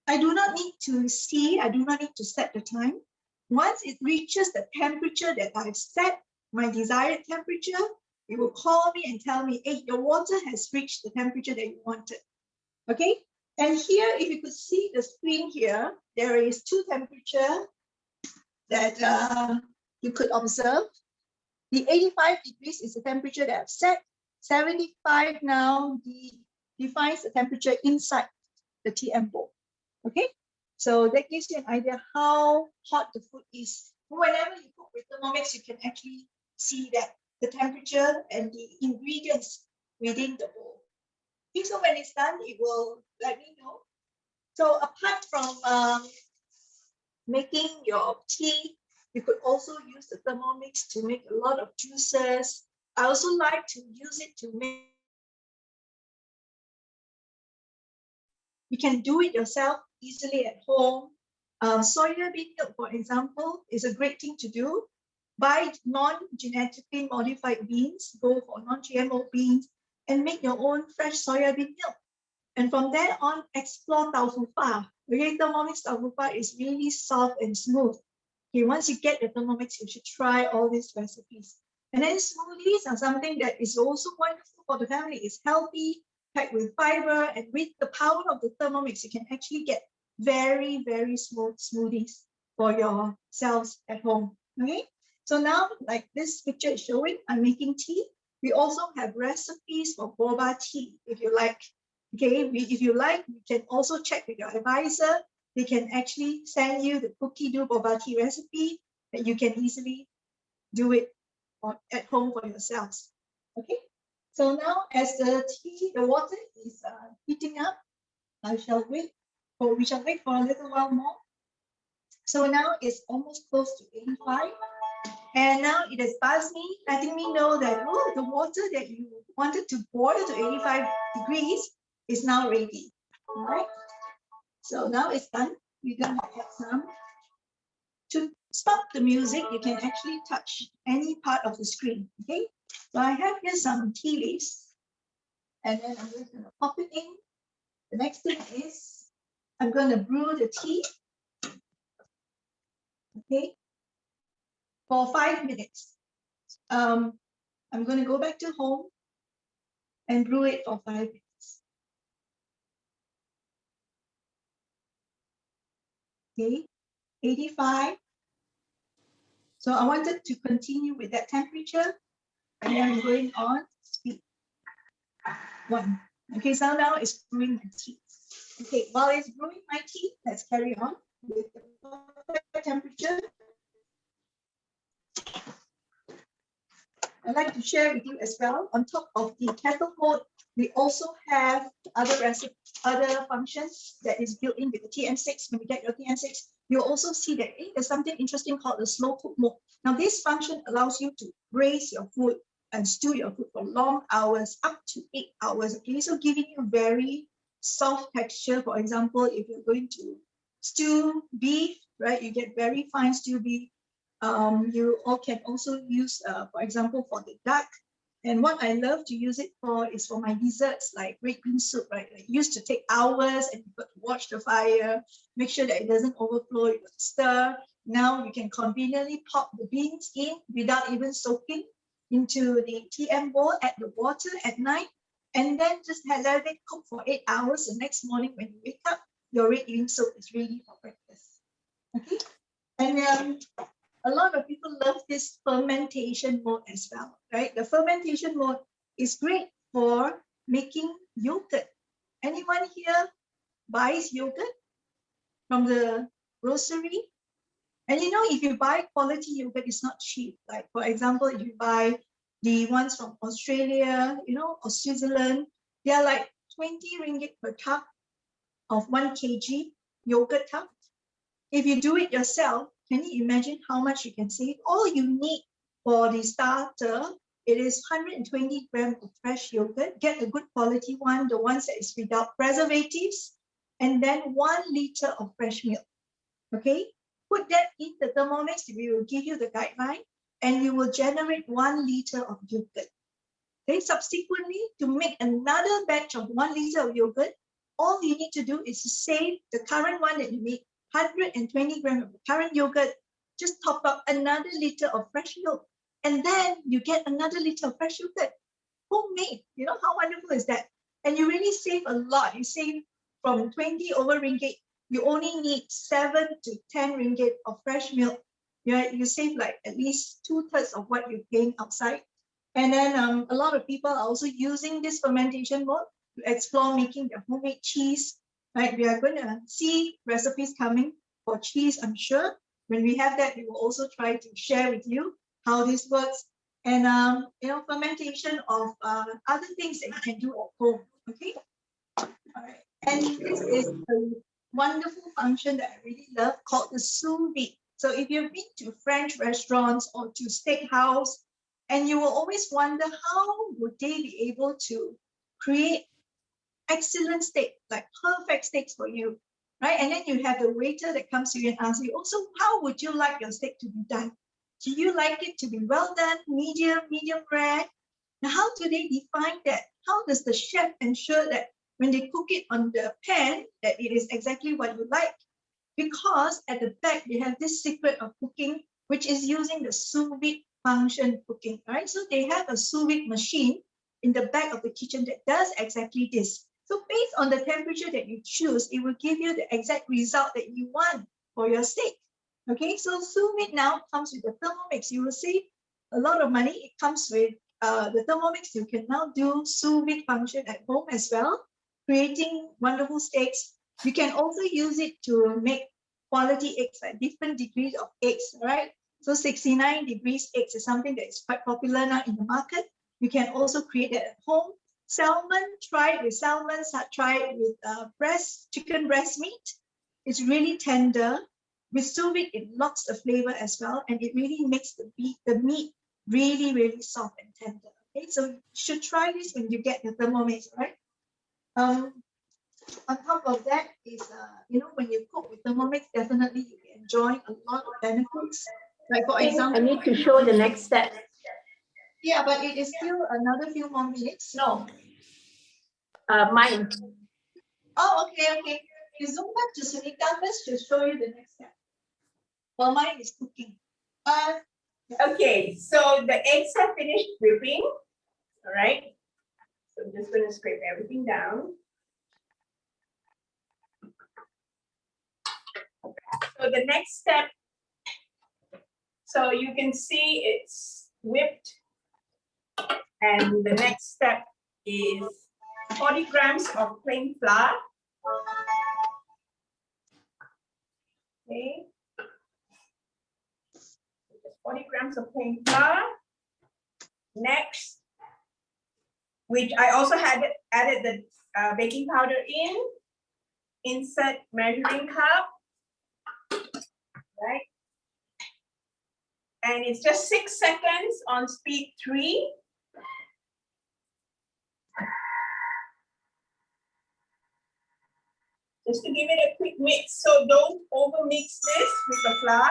I do not need to see. I do not need to set the time. Once it reaches the temperature that I've set, my desired temperature, it will call me and tell me, hey, your water has reached the temperature that you wanted. Okay. And here, if you could see the screen here, there is two temperatures that you could observe. The 85 degrees is the temperature that I've set. 75 now defines the temperature inside the TM bowl. Okay, so that gives you an idea how hot the food is. Whenever you cook with Thermomix, you can actually see that the temperature and the ingredients within the bowl. Okay, so when it's done, it will let me know. So apart from making your tea, you could also use the Thermomix to make a lot of juices. I also like to use it to make. You can do it yourself easily at home. Soya bean milk, for example, is a great thing to do. Buy non-genetically modified beans, go for non-GMO beans, and make your own fresh soya bean milk. And from there on, explore taufu fa. Okay, Thermomix taufu fa is really soft and smooth. Okay, once you get the Thermomix, you should try all these recipes. And then smoothies are something that is also wonderful for the family. It's healthy, packed with fiber, and with the power of the Thermomix, you can actually get very, very smooth smoothies for yourselves at home. Okay, so now, like this picture is showing, I'm making tea. We also have recipes for boba tea. If you like Okay, if you like, you can also check with your advisor. They can actually send you the cookie dough boba tea recipe that you can easily do it at home for yourselves. Okay, so now as the water is heating up, we shall wait for a little while more. So now it's almost close to 85. And now it has buzzed me, letting me know that, oh, the water that you wanted to boil to 85 degrees is now ready. All right. So now it's done. We're going to add some. To stop the music, you can actually touch any part of the screen. Okay. So I have here some tea leaves. And then I'm just going to pop it in. The next thing is I'm going to brew the tea. Okay. For 5 minutes. I'm going to go back to home and brew it for 5 minutes. Okay, 85. So I wanted to continue with that temperature, and then I'm going on speed 1. Okay, so now it's brewing my tea. Okay, while it's brewing my tea, let's carry on with the perfect temperature. I'd like to share with you as well, on top of the kettle mode, we also have other functions that is built in with the TM6. When you get your TM6, you'll also see that there's something interesting called the slow cook mode. Now, this function allows you to braise your food and stew your food for long hours, up to 8 hours. Okay, so giving you very soft texture. For example, if you're going to stew beef, right, you get very fine stew beef. You all can also use, for example, for the duck. And what I love to use it for is for my desserts, like red bean soup, right? It used to take hours and you've got to watch the fire, make sure that it doesn't overflow, you got to stir. Now you can conveniently pop the beans in without even soaking into the TM bowl, add the water at night, and then just let it cook for 8 hours. The next morning when you wake up, your red bean soup is ready for breakfast. Okay, and a lot of people love this fermentation mode as well, right? The fermentation mode is great for making yogurt. Anyone here buys yogurt from the grocery? And you know, if you buy quality yogurt, it's not cheap. Like, for example, if you buy the ones from Australia, you know, or Switzerland, they are like 20 ringgit per tub of 1 kg yogurt tub. If you do it yourself, can you imagine how much you can save? All you need for the starter, it is 120 grams of fresh yogurt. Get a good quality one, the ones that is without preservatives, and then 1 liter of fresh milk. Okay, put that in the Thermomix. We will give you the guideline, and you will generate 1 liter of yogurt. Okay, subsequently, to make another batch of 1 liter of yogurt, all you need to do is to save the current one that you make, 120 grams of the current yogurt, just top up another liter of fresh milk, and then you get another liter of fresh yogurt, homemade. You know how wonderful is that? And you really save a lot. You save from 20 over ringgit. You only need 7 to 10 ringgit of fresh milk. You save like at least 2/3 of what you're paying outside. And then a lot of people are also using this fermentation mode to explore making their homemade cheese. Right, we are going to see recipes coming for cheese, I'm sure. When we have that, we will also try to share with you how this works. And, you know, fermentation of other things that you can do at home, okay? All right, and this is a wonderful function that I really love called the sous vide. So if you've been to French restaurants or to steakhouse, and you will always wonder how would they be able to create excellent steak, like perfect steaks for you, right? And then you have the waiter that comes to you and asks you, also, how would you like your steak to be done? Do you like it to be well done, medium rare? Now, how do they define that? How does the chef ensure that when they cook it on the pan, that it is exactly what you like? Because at the back, they have this secret of cooking, which is using the sous vide function cooking, right? So they have a sous vide machine in the back of the kitchen that does exactly this. So based on the temperature that you choose, it will give you the exact result that you want for your steak. Okay, so sous vide now comes with the Thermomix. You will save a lot of money. It comes with the Thermomix. You can now do sous vide function at home as well. creating wonderful steaks. You can also use it to make quality eggs, like different degrees of eggs, right? So 69 degrees eggs is something that is quite popular now in the market. You can also create it at home. Salmon, try it with salmon, try it with chicken breast meat. It's really tender. With sous vide, it locks the flavor as well, and it really makes the meat really, really soft and tender. Okay, so you should try this when you get the Thermomix, right? On top of that is, when you cook with Thermomix, definitely you will enjoy a lot of benefits. Like for example, I need to show the next step. yeah, but it is still another few more minutes. No. Mine. Oh, okay. You zoom back to Sunita first to show you the next step. Well, mine is cooking. Okay, so the eggs have finished whipping. All right. So I'm just going to scrape everything down. So the next step, so you can see it's whipped. And the next step is 40 grams of plain flour. Okay. 40 grams of plain flour. Next, which I also had added the baking powder in. Insert measuring cup. Right. And it's just 6 seconds on speed 3. Just to give it a quick mix. So don't over mix this with the flour.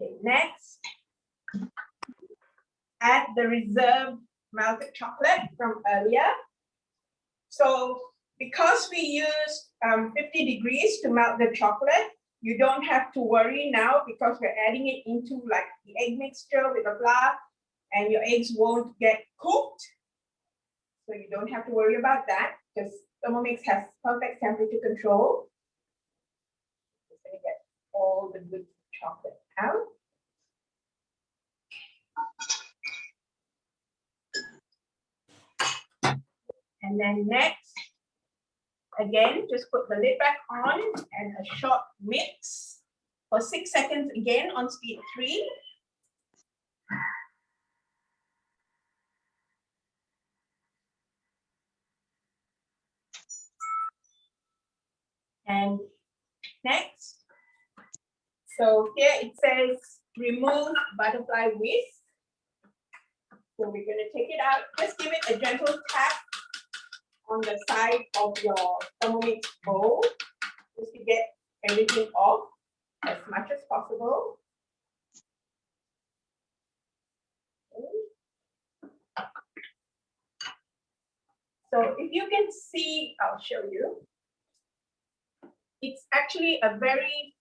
Okay, next, add the reserved melted chocolate from earlier. So because we used 50 degrees to melt the chocolate, you don't have to worry now because we're adding it into like the egg mixture with the flour and your eggs won't get cooked. So you don't have to worry about that because Thermomix has perfect temperature control. Just gonna get all the good chocolate out. And then next, again, just put the lid back on and a short mix for 6 seconds again on speed 3. And next, so here it says remove butterfly whisk. So we're going to take it out. Just give it a gentle tap on the side of your Thermomix bowl just to get everything off as much as possible. Okay. So if you can see, I'll show you. It's actually a very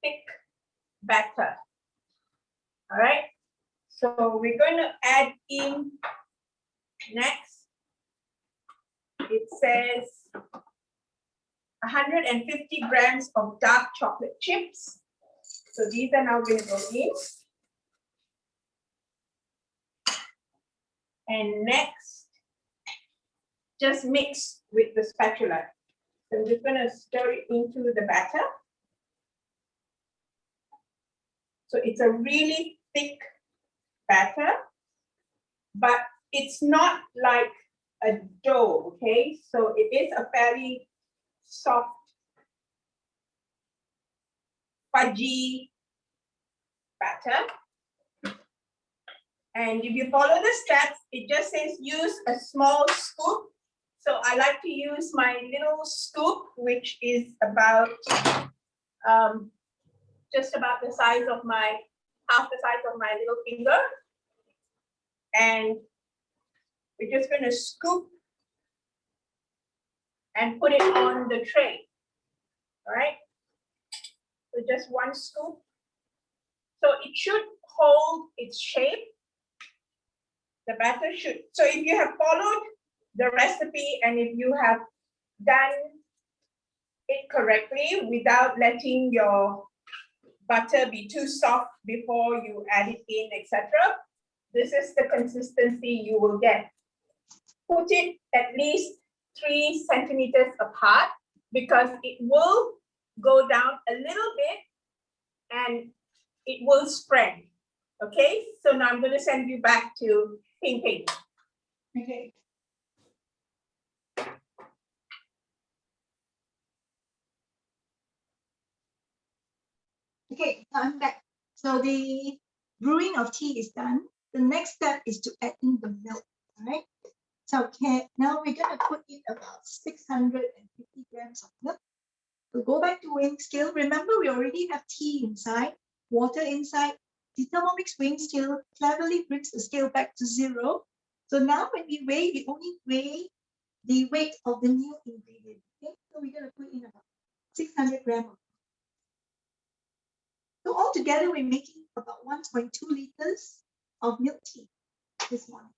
thick batter. All right. So we're going to add in next. It says 150 grams of dark chocolate chips. So these are now going to go in. And next, just mix with the spatula. So I'm just going to stir it into the batter. So it's a really thick batter, but it's not like a dough, okay? So it is a fairly soft, fudgy batter. And if you follow the steps, it just says use a small scoop. So I like to use my little scoop, which is about just about the size of half the size of my little finger. And we're just going to scoop and put it on the tray. All right. So just one scoop. So it should hold its shape. The batter should. So if you have followed the recipe and if you have done it correctly without letting your butter be too soft before you add it in, etc., this is the consistency you will get. Put it at least 3 centimeters apart because it will go down a little bit and it will spread. Okay, so now I'm going to send you back to Ping Ping. Okay. Okay, I'm back. So the brewing of tea is done. The next step is to add in the milk, all right? So now we're going to put in about 650 grams of milk. So go back to weighing scale. Remember, we already have tea inside, water inside. The Thermomix weighing scale cleverly brings the scale back to 0. So now when we weigh, we only weigh the weight of the new ingredient. Okay, so we're going to put in about 600 grams. So altogether, we're making about 1.2 liters of milk tea this morning.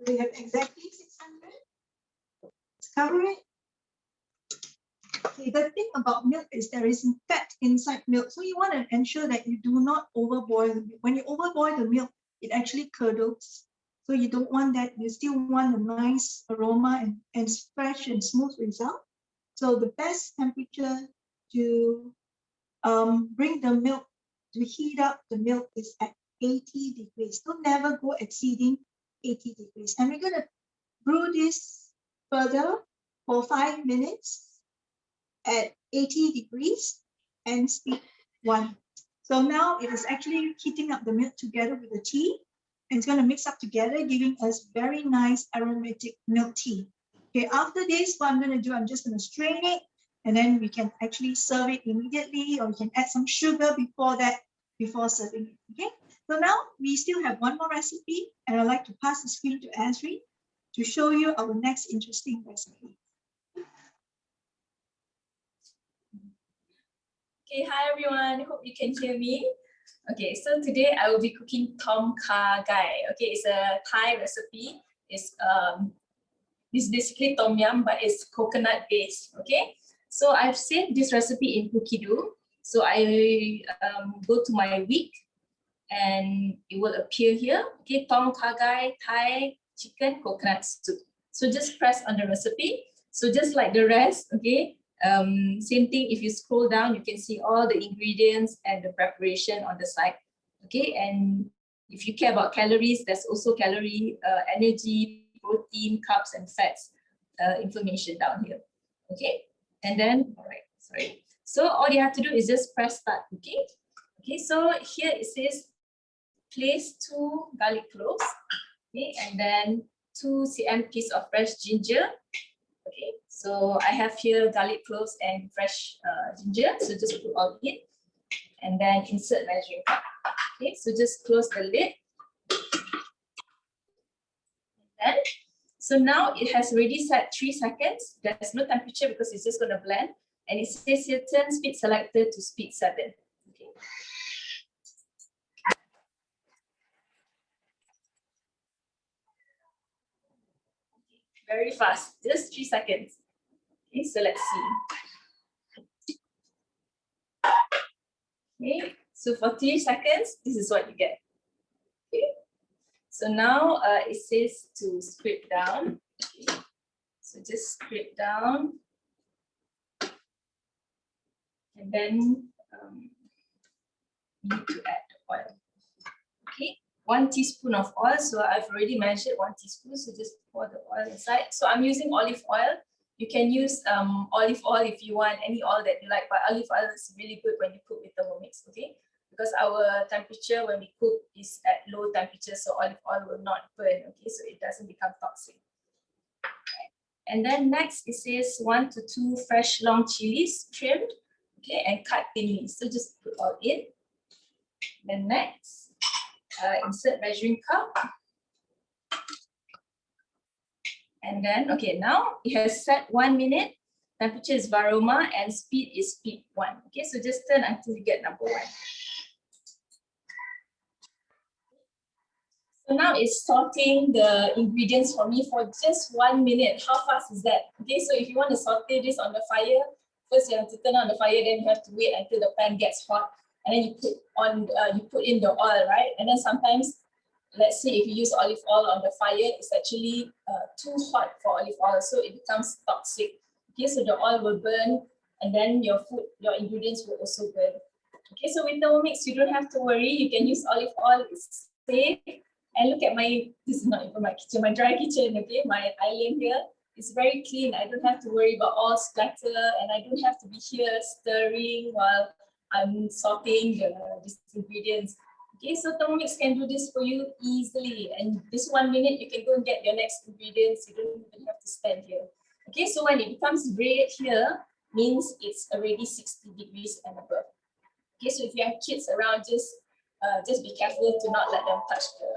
We have exactly 600. Let's cover it. Okay, the thing about milk is there is fat inside milk. So you want to ensure that you do not overboil the milk. When you overboil the milk, it actually curdles. So you don't want that. You still want a nice aroma and fresh and smooth result. So the best temperature to bring the milk, to heat up the milk is at 80 degrees. So never go exceeding 80 degrees. And we're going to brew this further for 5 minutes at 80 degrees and speed 1. So now it is actually heating up the milk together with the tea, and it's going to mix up together, giving us very nice aromatic milk tea. Okay, after this, what I'm going to do, I'm just going to strain it, and then we can actually serve it immediately, or we can add some sugar before that, before serving it. Okay, so now we still have one more recipe, and I'd like to pass the screen to Azri to show you our next interesting recipe. Okay, hi everyone. Hope you can hear me. Okay, so today I will be cooking Kha Gai. Okay, it's a Thai recipe. It's basically tom yum, but it's coconut based. Okay, so I've saved this recipe in Cookido. So I go to my week, and it will appear here. Okay, Kha Gai Thai chicken coconut soup. So just press on the recipe. So just like the rest, okay. Same thing, if you scroll down, you can see all the ingredients and the preparation on the side. Okay, and if you care about calories, there's also calorie, energy, protein, carbs, and fats information down here. Okay, and then, all right, sorry. So all you have to do is just press start cooking. Okay, so here it says place 2 garlic cloves. Okay, and then 2 cm piece of fresh ginger. Okay, so I have here garlic cloves and fresh ginger. So just put all in, and then insert measuring cup. Okay, so just close the lid. And then, so now it has already set 3 seconds. There's no temperature because it's just going to blend. And it says here turn speed selector to speed 7. Okay. Very fast, just 3 seconds. Okay, so let's see. Okay, so for 3 seconds, this is what you get. Okay, so now it says to scrape down. Okay. So just scrape down, and then you need to add oil. Okay, 1 teaspoon of oil. So I've already measured 1 teaspoon. So just pour the oil inside. So I'm using olive oil. You can use olive oil if you want, any oil that you like, but olive oil is really good when you cook with Thermomix, okay? Because our temperature when we cook is at low temperature, so olive oil will not burn, okay? So it doesn't become toxic. Okay. And then next it says 1 to 2 fresh long chilies trimmed, okay, and cut thinly. So just put all in. Then next, insert measuring cup. And then, okay, now it has set 1 minute. temperature is varoma, and speed is speed 1. Okay, so just turn until you get number 1. So now it's sorting the ingredients for me for just 1 minute. How fast is that? Okay, so if you want to saute this on the fire, first you have to turn on the fire, then you have to wait until the pan gets hot, and then you put in the oil, right? And then sometimes, let's say if you use olive oil on the fire, it's actually too hot for olive oil, so it becomes toxic. Okay, so the oil will burn, and then your ingredients will also burn. Okay, so with Thermomix, you don't have to worry. You can use olive oil, it's safe. And look at this is not even my kitchen, my dry kitchen, okay? My island here is very clean. I don't have to worry about all splatter, and I don't have to be here stirring while I'm sauteing these ingredients. Okay, so Thermomix can do this for you easily. And this 1 minute, you can go and get your next ingredients. You don't even have to stand here. Okay, so when it becomes red here, means it's already 60 degrees and above. Okay, so if you have kids around, just be careful to not let them touch the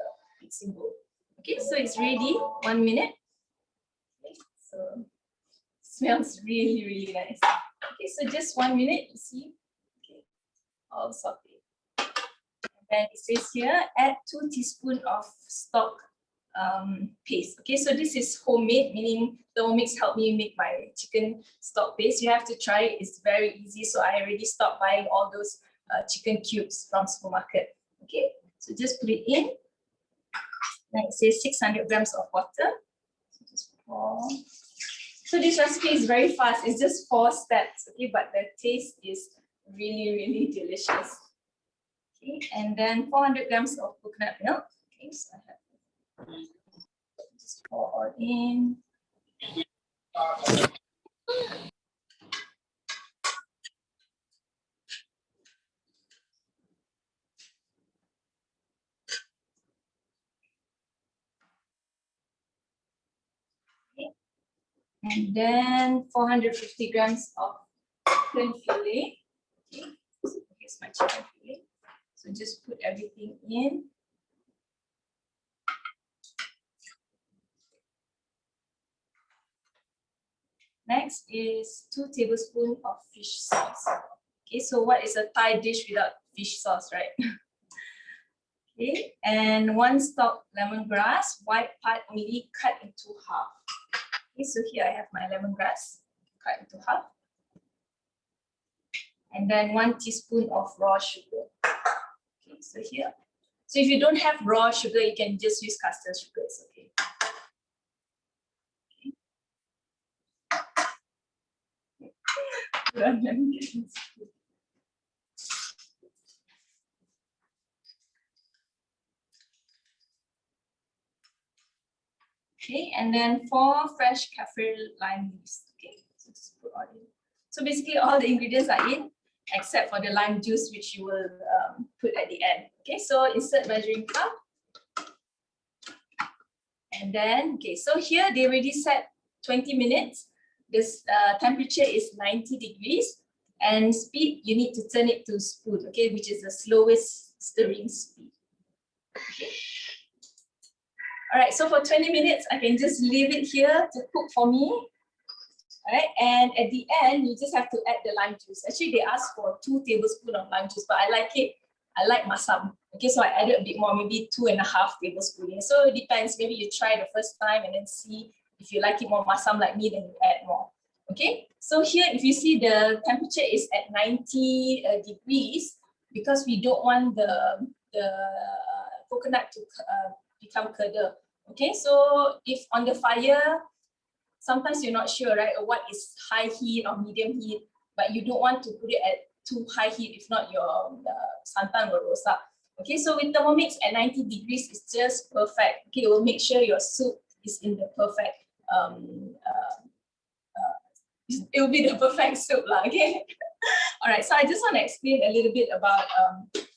mixing bowl. Okay, so it's ready. 1 minute. Okay, so smells really, really nice. Okay, so just 1 minute, you see. Okay, all sauteed. And it says here, add 2 teaspoons of stock paste. Okay, so this is homemade, meaning Thermomix helped me make my chicken stock paste. You have to try it, it's very easy. So I already stopped buying all those chicken cubes from supermarket. Okay, so just put it in. Then it says 600 grams of water. So just pour. So this recipe is very fast. It's just 4 steps, okay, but the taste is really, really delicious. Okay, and then 400 grams of coconut milk. Okay, so I have just pour all in. Okay. And then 450 grams of chicken fillet. Okay, so here's my chicken fillet. So just put everything in. Next is 2 tablespoons of fish sauce. Okay, so what is a Thai dish without fish sauce, right? Okay, and 1 stalk lemongrass, white part only cut into half. Okay, so here I have my lemongrass cut into half. And then 1 teaspoon of raw sugar. Okay, so here. So if you don't have raw sugar, you can just use custard sugar, it's okay. Let me get this. Okay, and then 4 fresh kaffir lime leaves. Okay, so just put all in. So basically all the ingredients are in, except for the lime juice, which you will put at the end. Okay, so insert measuring cup. And then, okay, so here they already set 20 minutes. This temperature is 90 degrees. And speed, you need to turn it to spoon, okay, which is the slowest stirring speed. Okay. All right, so for 20 minutes, I can just leave it here to cook for me. All right, and at the end, you just have to add the lime juice. Actually, they asked for 2 tablespoons of lime juice, but I like masam. Okay, so I added a bit more, maybe 2.5 tablespoons. So it depends, maybe you try the first time and then see if you like it more masam like me, then you add more. Okay, so here if you see the temperature is at 90 degrees because we don't want the coconut to become curdle. Okay, so if on the fire, sometimes you're not sure, right, what is high heat or medium heat, but you don't want to put it at too high heat, if not your santan will roast up. Okay, so with Thermomix at 90 degrees, it's just perfect. Okay, it will make sure your soup is in the perfect it will be the perfect soup lah, okay? All right, so I just want to explain a little bit about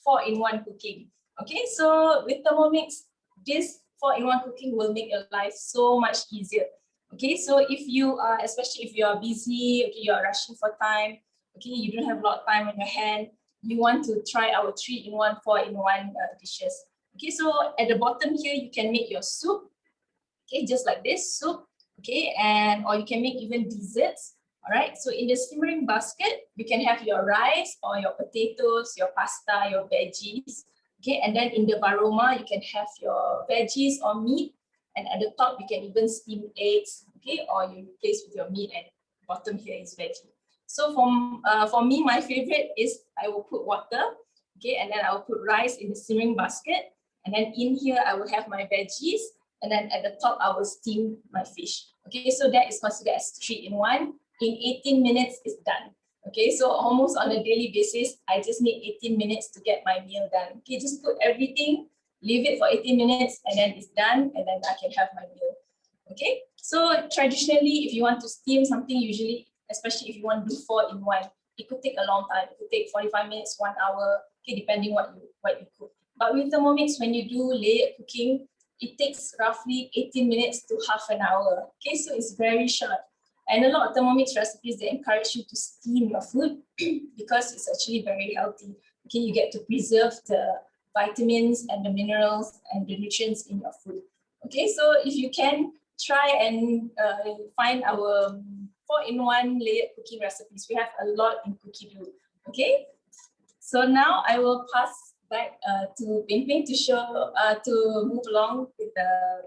4-in-1 cooking. Okay, so with Thermomix, this 4-in-1 cooking will make your life so much easier. Okay, so if you are, especially if you are busy, okay, you are rushing for time, okay, you don't have a lot of time on your hand, you want to try our 3-in-1, 4-in-1 dishes. Okay, so at the bottom here, you can make your soup, okay, just like this, soup, okay, and or you can make even desserts. All right, so in the simmering basket, you can have your rice or your potatoes, your pasta, your veggies. Okay, and then in the varoma, you can have your veggies or meat. And at the top, you can even steam eggs, okay, or you replace with your meat, and bottom here is veggie. So for me, my favorite is I will put water, okay, and then I will put rice in the simmering basket. And then in here, I will have my veggies. And then at the top, I will steam my fish. Okay, so that is considered as 3-in-1. In 18 minutes, it's done. Okay, so almost on a daily basis, I just need 18 minutes to get my meal done. Okay, just put everything, leave it for 18 minutes, and then it's done, and then I can have my meal. Okay, so traditionally, if you want to steam something, usually, especially if you want to do 4-in-1, it could take a long time. It could take 45 minutes, 1 hour, okay, depending what you cook. But with Thermomix, when you do layered cooking, it takes roughly 18 minutes to half an hour. Okay, so it's very short. And a lot of Thermomix recipes, they encourage you to steam your food because it's actually very healthy. Okay, you get to preserve the vitamins and the minerals and the nutrients in your food. Okay, so if you can try and find our 4-in-1 layered cooking recipes, we have a lot in Cookie Dough. Okay, so now I will pass back to Ping Ping to show to move along with the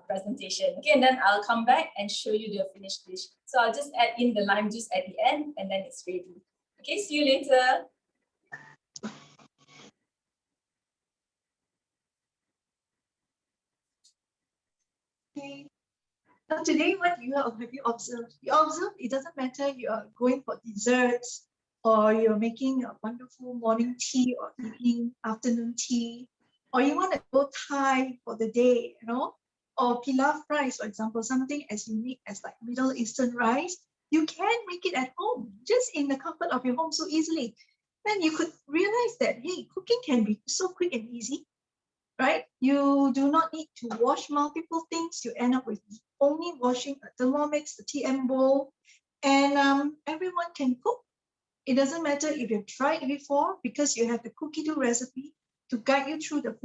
presentation. Okay, and then I'll come back and show you the finished dish. So I'll just add in the lime juice at the end, and then it's ready. Okay, see you later. Okay. Now today, what have you observed? You observed it doesn't matter you are going for desserts or you're making a wonderful morning tea or evening, afternoon tea, or you want to go Thai for the day, or pilaf rice, for example, something as unique as like Middle Eastern rice. You can make it at home, just in the comfort of your home so easily. Then you could realize that, hey, cooking can be so quick and easy, right? You do not need to wash multiple things. You end up with only washing a Thermomix, the TM bowl, and everyone can cook. It doesn't matter if you've tried it before, because you have the Cookie Dough recipe to guide you through the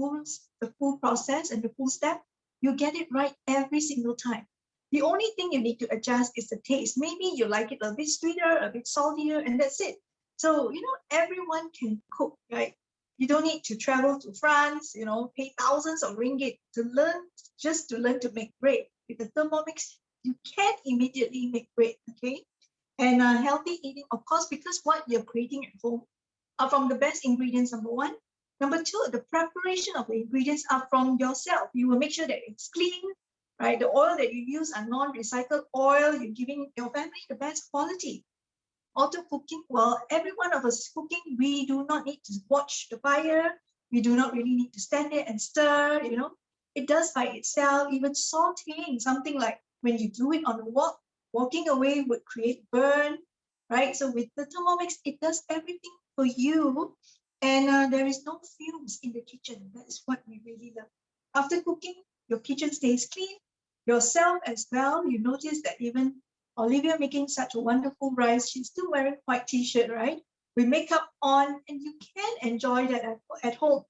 full process and the full step. You get it right every single time. The only thing you need to adjust is the taste. Maybe you like it a bit sweeter, a bit saltier, and that's it. So, everyone can cook, right? You don't need to travel to France, pay thousands of ringgit to learn to make bread. With the Thermomix, you can immediately make bread, okay? And healthy eating, of course, because what you're creating at home are from the best ingredients, number one. Number two, the preparation of the ingredients are from yourself. You will make sure that it's clean, right? The oil that you use are non-recycled oil. You're giving your family the best quality. Auto cooking, well, every one of us cooking, we do not need to watch the fire. We do not really need to stand there and stir, It does by itself. Even sauteing, something like when you do it on the wok, walking away would create burn, right? So with the Thermomix, it does everything for you. And there is no fumes in the kitchen. That is what we really love. After cooking, your kitchen stays clean. Yourself as well. You notice that even Olivia making such a wonderful rice, she's still wearing white t-shirt, right? With makeup on, and you can enjoy that at home,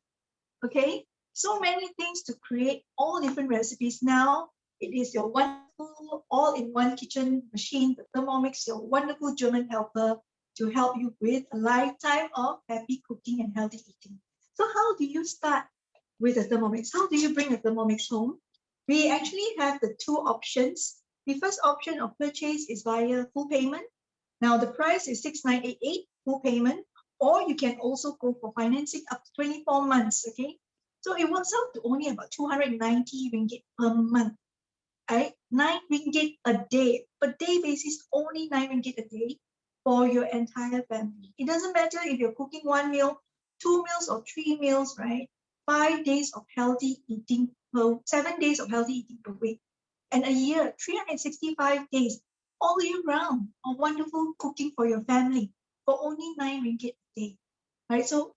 okay? So many things to create all different recipes now. It is your wonderful all-in-one kitchen machine, the Thermomix, your wonderful German helper to help you with a lifetime of happy cooking and healthy eating. So how do you start with a Thermomix? How do you bring a Thermomix home? We actually have the two options. The first option of purchase is via full payment. Now the price is 6,988 full payment, or you can also go for financing up to 24 months, okay? So it works out to only about 290 ringgit per month, right? 9 ringgit a day. Per day basis, only 9 ringgit a day for your entire family. It doesn't matter if you're cooking 1 meal, 2 meals, or 3 meals, right? 5 days of healthy eating, 7 days of healthy eating per week. And a year, 365 days, all year round, of wonderful cooking for your family for only 9 ringgit a day, right? So,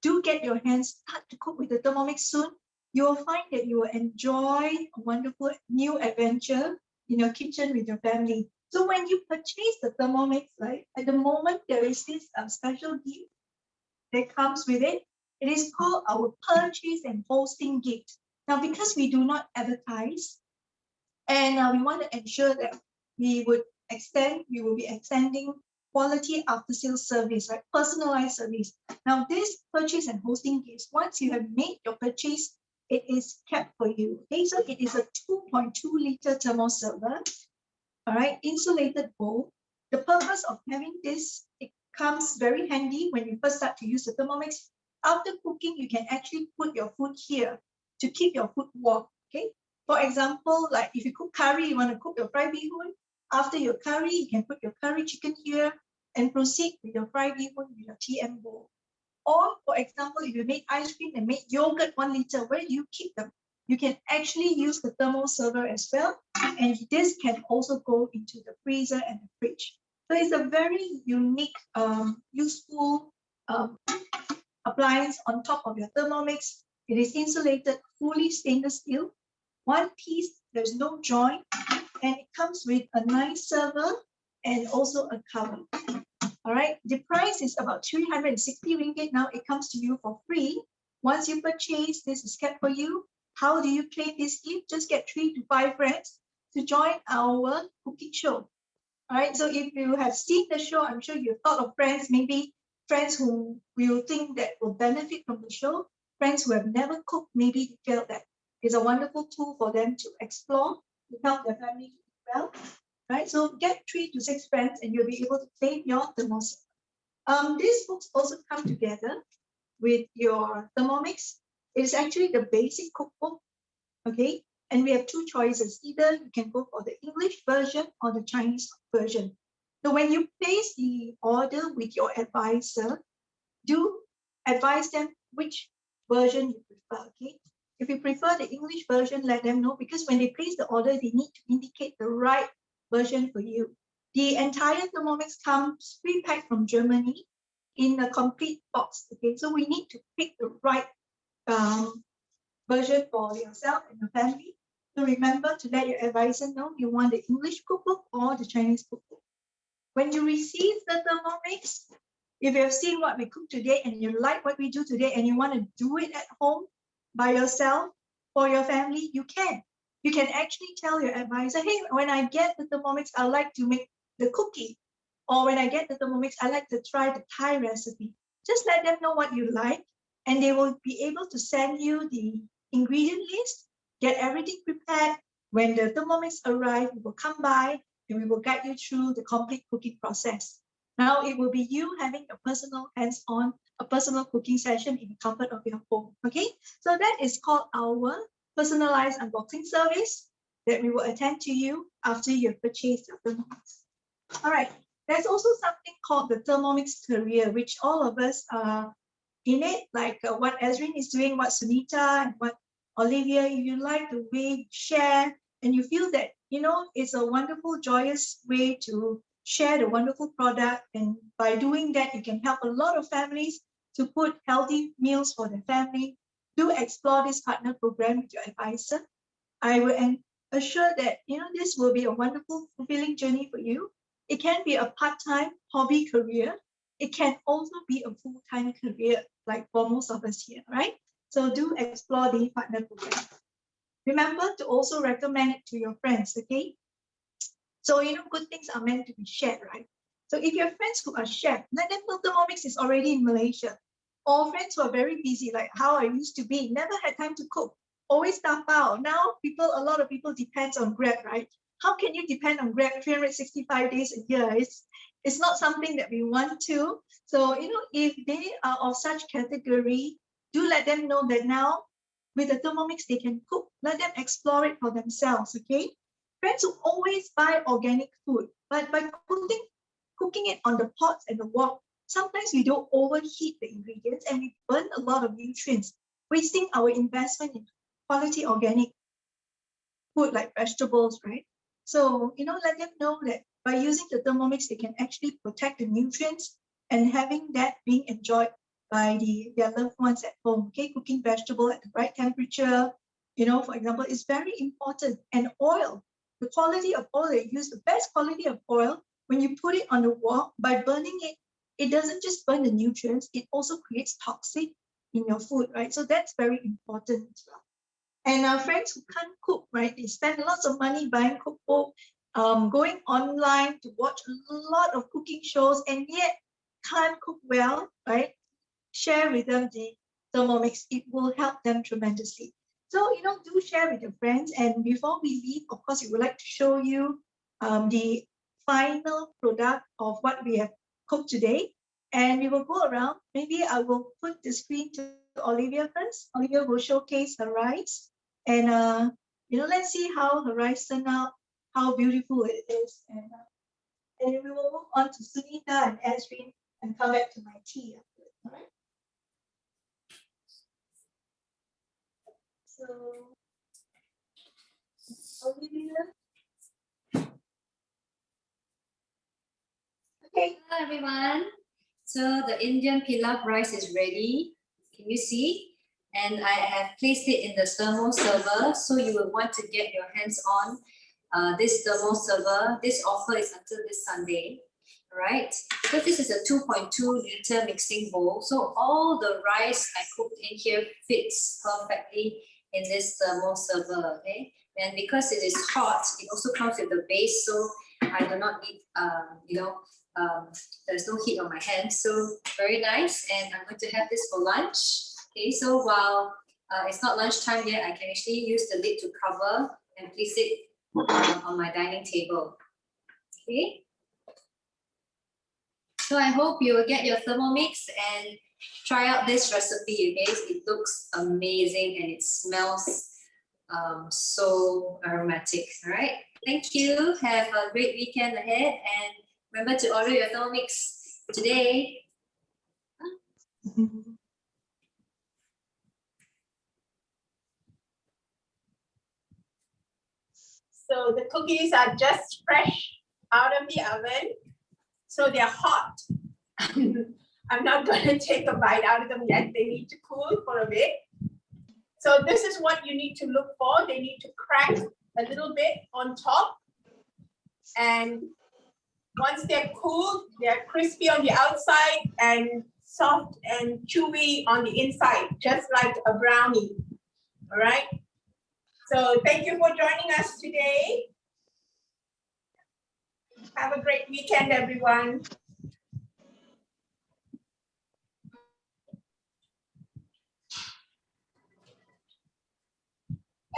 do get your hands, start to cook with the Thermomix soon. You will find that you will enjoy a wonderful new adventure in your kitchen with your family. So when you purchase the Thermomix, right, at the moment, there is this special gift that comes with it. It is called our purchase and hosting gift. Now, because we do not advertise, and we want to ensure that we would we will be extending quality after sales service, right? Personalized service. Now, this purchase and hosting gifts, once you have made your purchase, it is kept for you. Okay, so it is a 2.2 liter thermal server. All right, insulated bowl. The purpose of having this, it comes very handy when you first start to use the Thermomix. After cooking, you can actually put your food here to keep your food warm. Okay, for example, like if you cook curry, you want to cook your fried bee hoon. After your curry, you can put your curry chicken here and proceed with your fried bee hoon with your TM bowl. Or for example, if you make ice cream and make yogurt 1 liter, where do you keep them? You can actually use the thermal server as well. And this can also go into the freezer and the fridge. So it's a very unique, useful appliance on top of your Thermomix. It is insulated, fully stainless steel, one piece, there's no joint, and it comes with a nice server and also a cover. All right, the price is about 360 ringgit. Now it comes to you for free. Once you purchase, this is kept for you. How do you claim this gift? Just get 3 to 5 friends to join our cooking show. All right, so if you have seen the show, I'm sure you've thought of friends, maybe friends who will think that will benefit from the show, friends who have never cooked, maybe you feel that it's a wonderful tool for them to explore, to help their family to eat well. Right, so get 3 to 6 friends and you'll be able to claim your Thermomix. These books also come together with your Thermomix. It's actually the basic cookbook, okay? And we have 2 choices. Either you can go for the English version or the Chinese version. So when you place the order with your advisor, do advise them which version you prefer, okay? If you prefer the English version, let them know, because when they place the order, they need to indicate the right version for you. The entire Thermomix comes pre-packed from Germany in a complete box. Okay, so we need to pick the right version for yourself and your family. So remember to let your advisor know you want the English cookbook or the Chinese cookbook. When you receive the Thermomix, if you have seen what we cooked today and you like what we do today and you want to do it at home by yourself for your family, you can. You can actually tell your advisor, hey, when I get the Thermomix, I like to make the cookie. Or when I get the Thermomix, I like to try the Thai recipe. Just let them know what you like, and they will be able to send you the ingredient list, get everything prepared. When the Thermomix arrives, we will come by and we will guide you through the complete cooking process. Now it will be you having a personal hands-on, a personal cooking session in the comfort of your home. Okay, so that is called our personalized unboxing service that we will attend to you after you've purchased your Thermomix. All right, there's also something called the Thermomix career, which all of us are in it, like what Ezrin is doing, what Sunita and what Olivia. If you like the way you share and you feel that, you know, it's a wonderful, joyous way to share the wonderful product, and by doing that, you can help a lot of families to put healthy meals for their family. Do explore this partner program with your advisor. I will assure that, you know, this will be a wonderful, fulfilling journey for you. It can be a part-time hobby career. It can also be a full-time career, like for most of us here, right? So do explore the partner program. Remember to also recommend it to your friends, okay? So, you know, good things are meant to be shared, right? So if you have friends who are chefs, let them know Thermomix is already in Malaysia. Or friends who are very busy, like how I used to be, never had time to cook, always tapao. Now a lot of people depend on Grab, right? How can you depend on Grab 365 days a year? It's not something that we want to. So, you know, if they are of such category, do let them know that now with the Thermomix they can cook. Let them explore it for themselves, okay? Friends who always buy organic food, but by cooking it on the pots and the wok, sometimes we don't overheat the ingredients and we burn a lot of nutrients, wasting our investment in quality organic food like vegetables, right? So, you know, let them know that by using the Thermomix, they can actually protect the nutrients and having that being enjoyed by their loved ones at home. Okay, cooking vegetable at the right temperature, you know, for example, is very important. And oil, the quality of oil, they use the best quality of oil. When you put it on the wok, by burning it, it doesn't just burn the nutrients, it also creates toxic in your food, right? So that's very important as well. And our friends who can't cook, right? They spend lots of money buying cookbook, going online to watch a lot of cooking shows and yet can't cook well, right? Share with them the Thermomix. It will help them tremendously. So, do share with your friends. And before we leave, of course, we would like to show you the final product of what we have cooked today. And we will go around. Maybe I will put the screen to Olivia first. Olivia will showcase her rice. And, let's see how her rice turned out, how beautiful it is. And then we will move on to Sunita and Ezrin and come back to my tea afterwards. All right? So, Olivia. Okay. Hello everyone. So the Indian Pilaf rice is ready. Can you see? And I have placed it in the thermo server. So you will want to get your hands on this thermo server. This offer is until this Sunday, right? Because this is a 2.2 liter mixing bowl. So all the rice I cooked in here fits perfectly in this thermo server, okay? And because it is hot, it also comes with the base. So I do not need, there's no heat on my hands. So very nice. And I'm going to have this for lunch. Okay, so while it's not lunchtime yet, I can actually use the lid to cover and place it on my dining table. Okay. So I hope you will get your Thermomix and try out this recipe. Okay, it looks amazing and it smells so aromatic. All right. Thank you. Have a great weekend ahead and remember to order your Thermomix today. So the cookies are just fresh out of the oven. So they're hot. I'm not going to take a bite out of them yet. They need to cool for a bit. So this is what you need to look for. They need to crack a little bit on top. And once they're cooled, they're crispy on the outside and soft and chewy on the inside, just like a brownie. All right. So thank you for joining us today. Have a great weekend, everyone.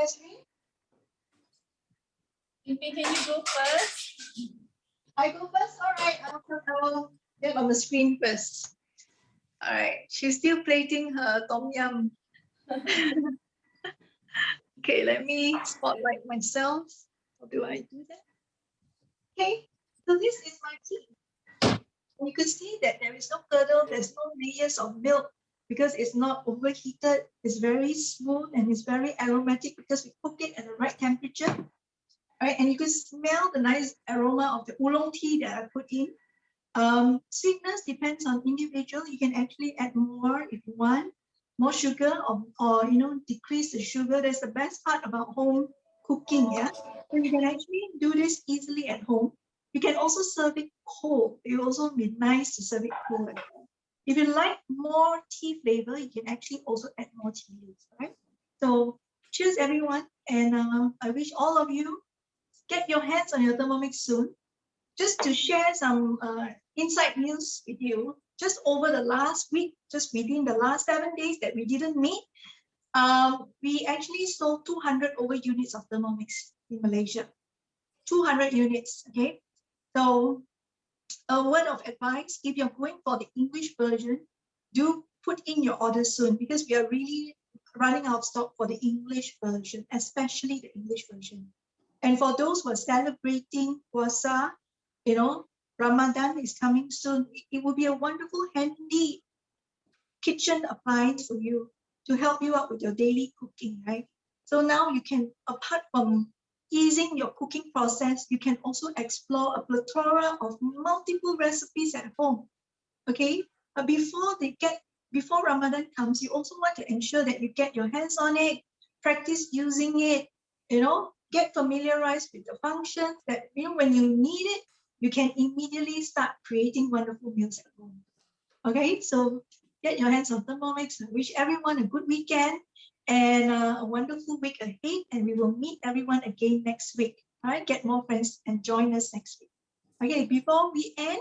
Ezrin, Can you go first? I go first. All right, I will get on the screen first. All right, she's still plating her tom yum. Okay, let me spotlight myself. How do I do that? Okay, so this is my tea. And you can see that there is no curdle, there's no layers of milk because it's not overheated. It's very smooth and it's very aromatic because we cooked it at the right temperature. Right, and you can smell the nice aroma of the oolong tea that I put in. Sweetness depends on individual. You can actually add more if you want, more sugar or decrease the sugar. That's the best part about home cooking, yeah. So you can actually do this easily at home. You can also serve it cold. It will also be nice to serve it cold. If you like more tea flavor, you can actually also add more tea leaves, right? So cheers everyone, and I wish all of you get your hands on your Thermomix soon. Just to share some inside news with you, just over the last week, just within the last 7 days that we didn't meet, we actually sold 200 over units of Thermomix in Malaysia. 200 units, okay? So a word of advice, if you're going for the English version, do put in your order soon because we are really running out of stock for the English version, especially the English version. And for those who are celebrating Puasa, Ramadan is coming soon. It will be a wonderful, handy kitchen appliance for you to help you out with your daily cooking, right? So now you can, apart from easing your cooking process, you can also explore a plethora of multiple recipes at home, okay? But before Ramadan comes, you also want to ensure that you get your hands on it, practice using it, get familiarized with the functions that when you need it, you can immediately start creating wonderful meals at home. Okay, so get your hands on Thermomix. I wish everyone a good weekend and a wonderful week ahead, and we will meet everyone again next week. All right, get more friends and join us next week. Okay, before we end,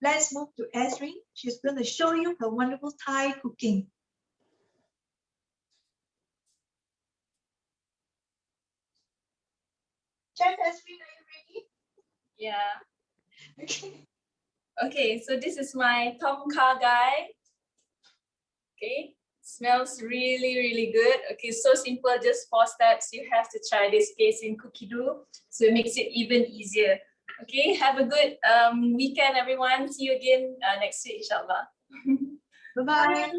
let's move to Esrin. She's going to show you her wonderful Thai cooking. Chef Esrin, are you ready? Yeah. Okay. Okay, so this is my Kha Gai. Okay, smells really, really good. Okay, so simple, just 4 steps. You have to try this case in cookie dough, so it makes it even easier. Okay, have a good weekend, everyone. See you again next week, inshallah. Bye-bye.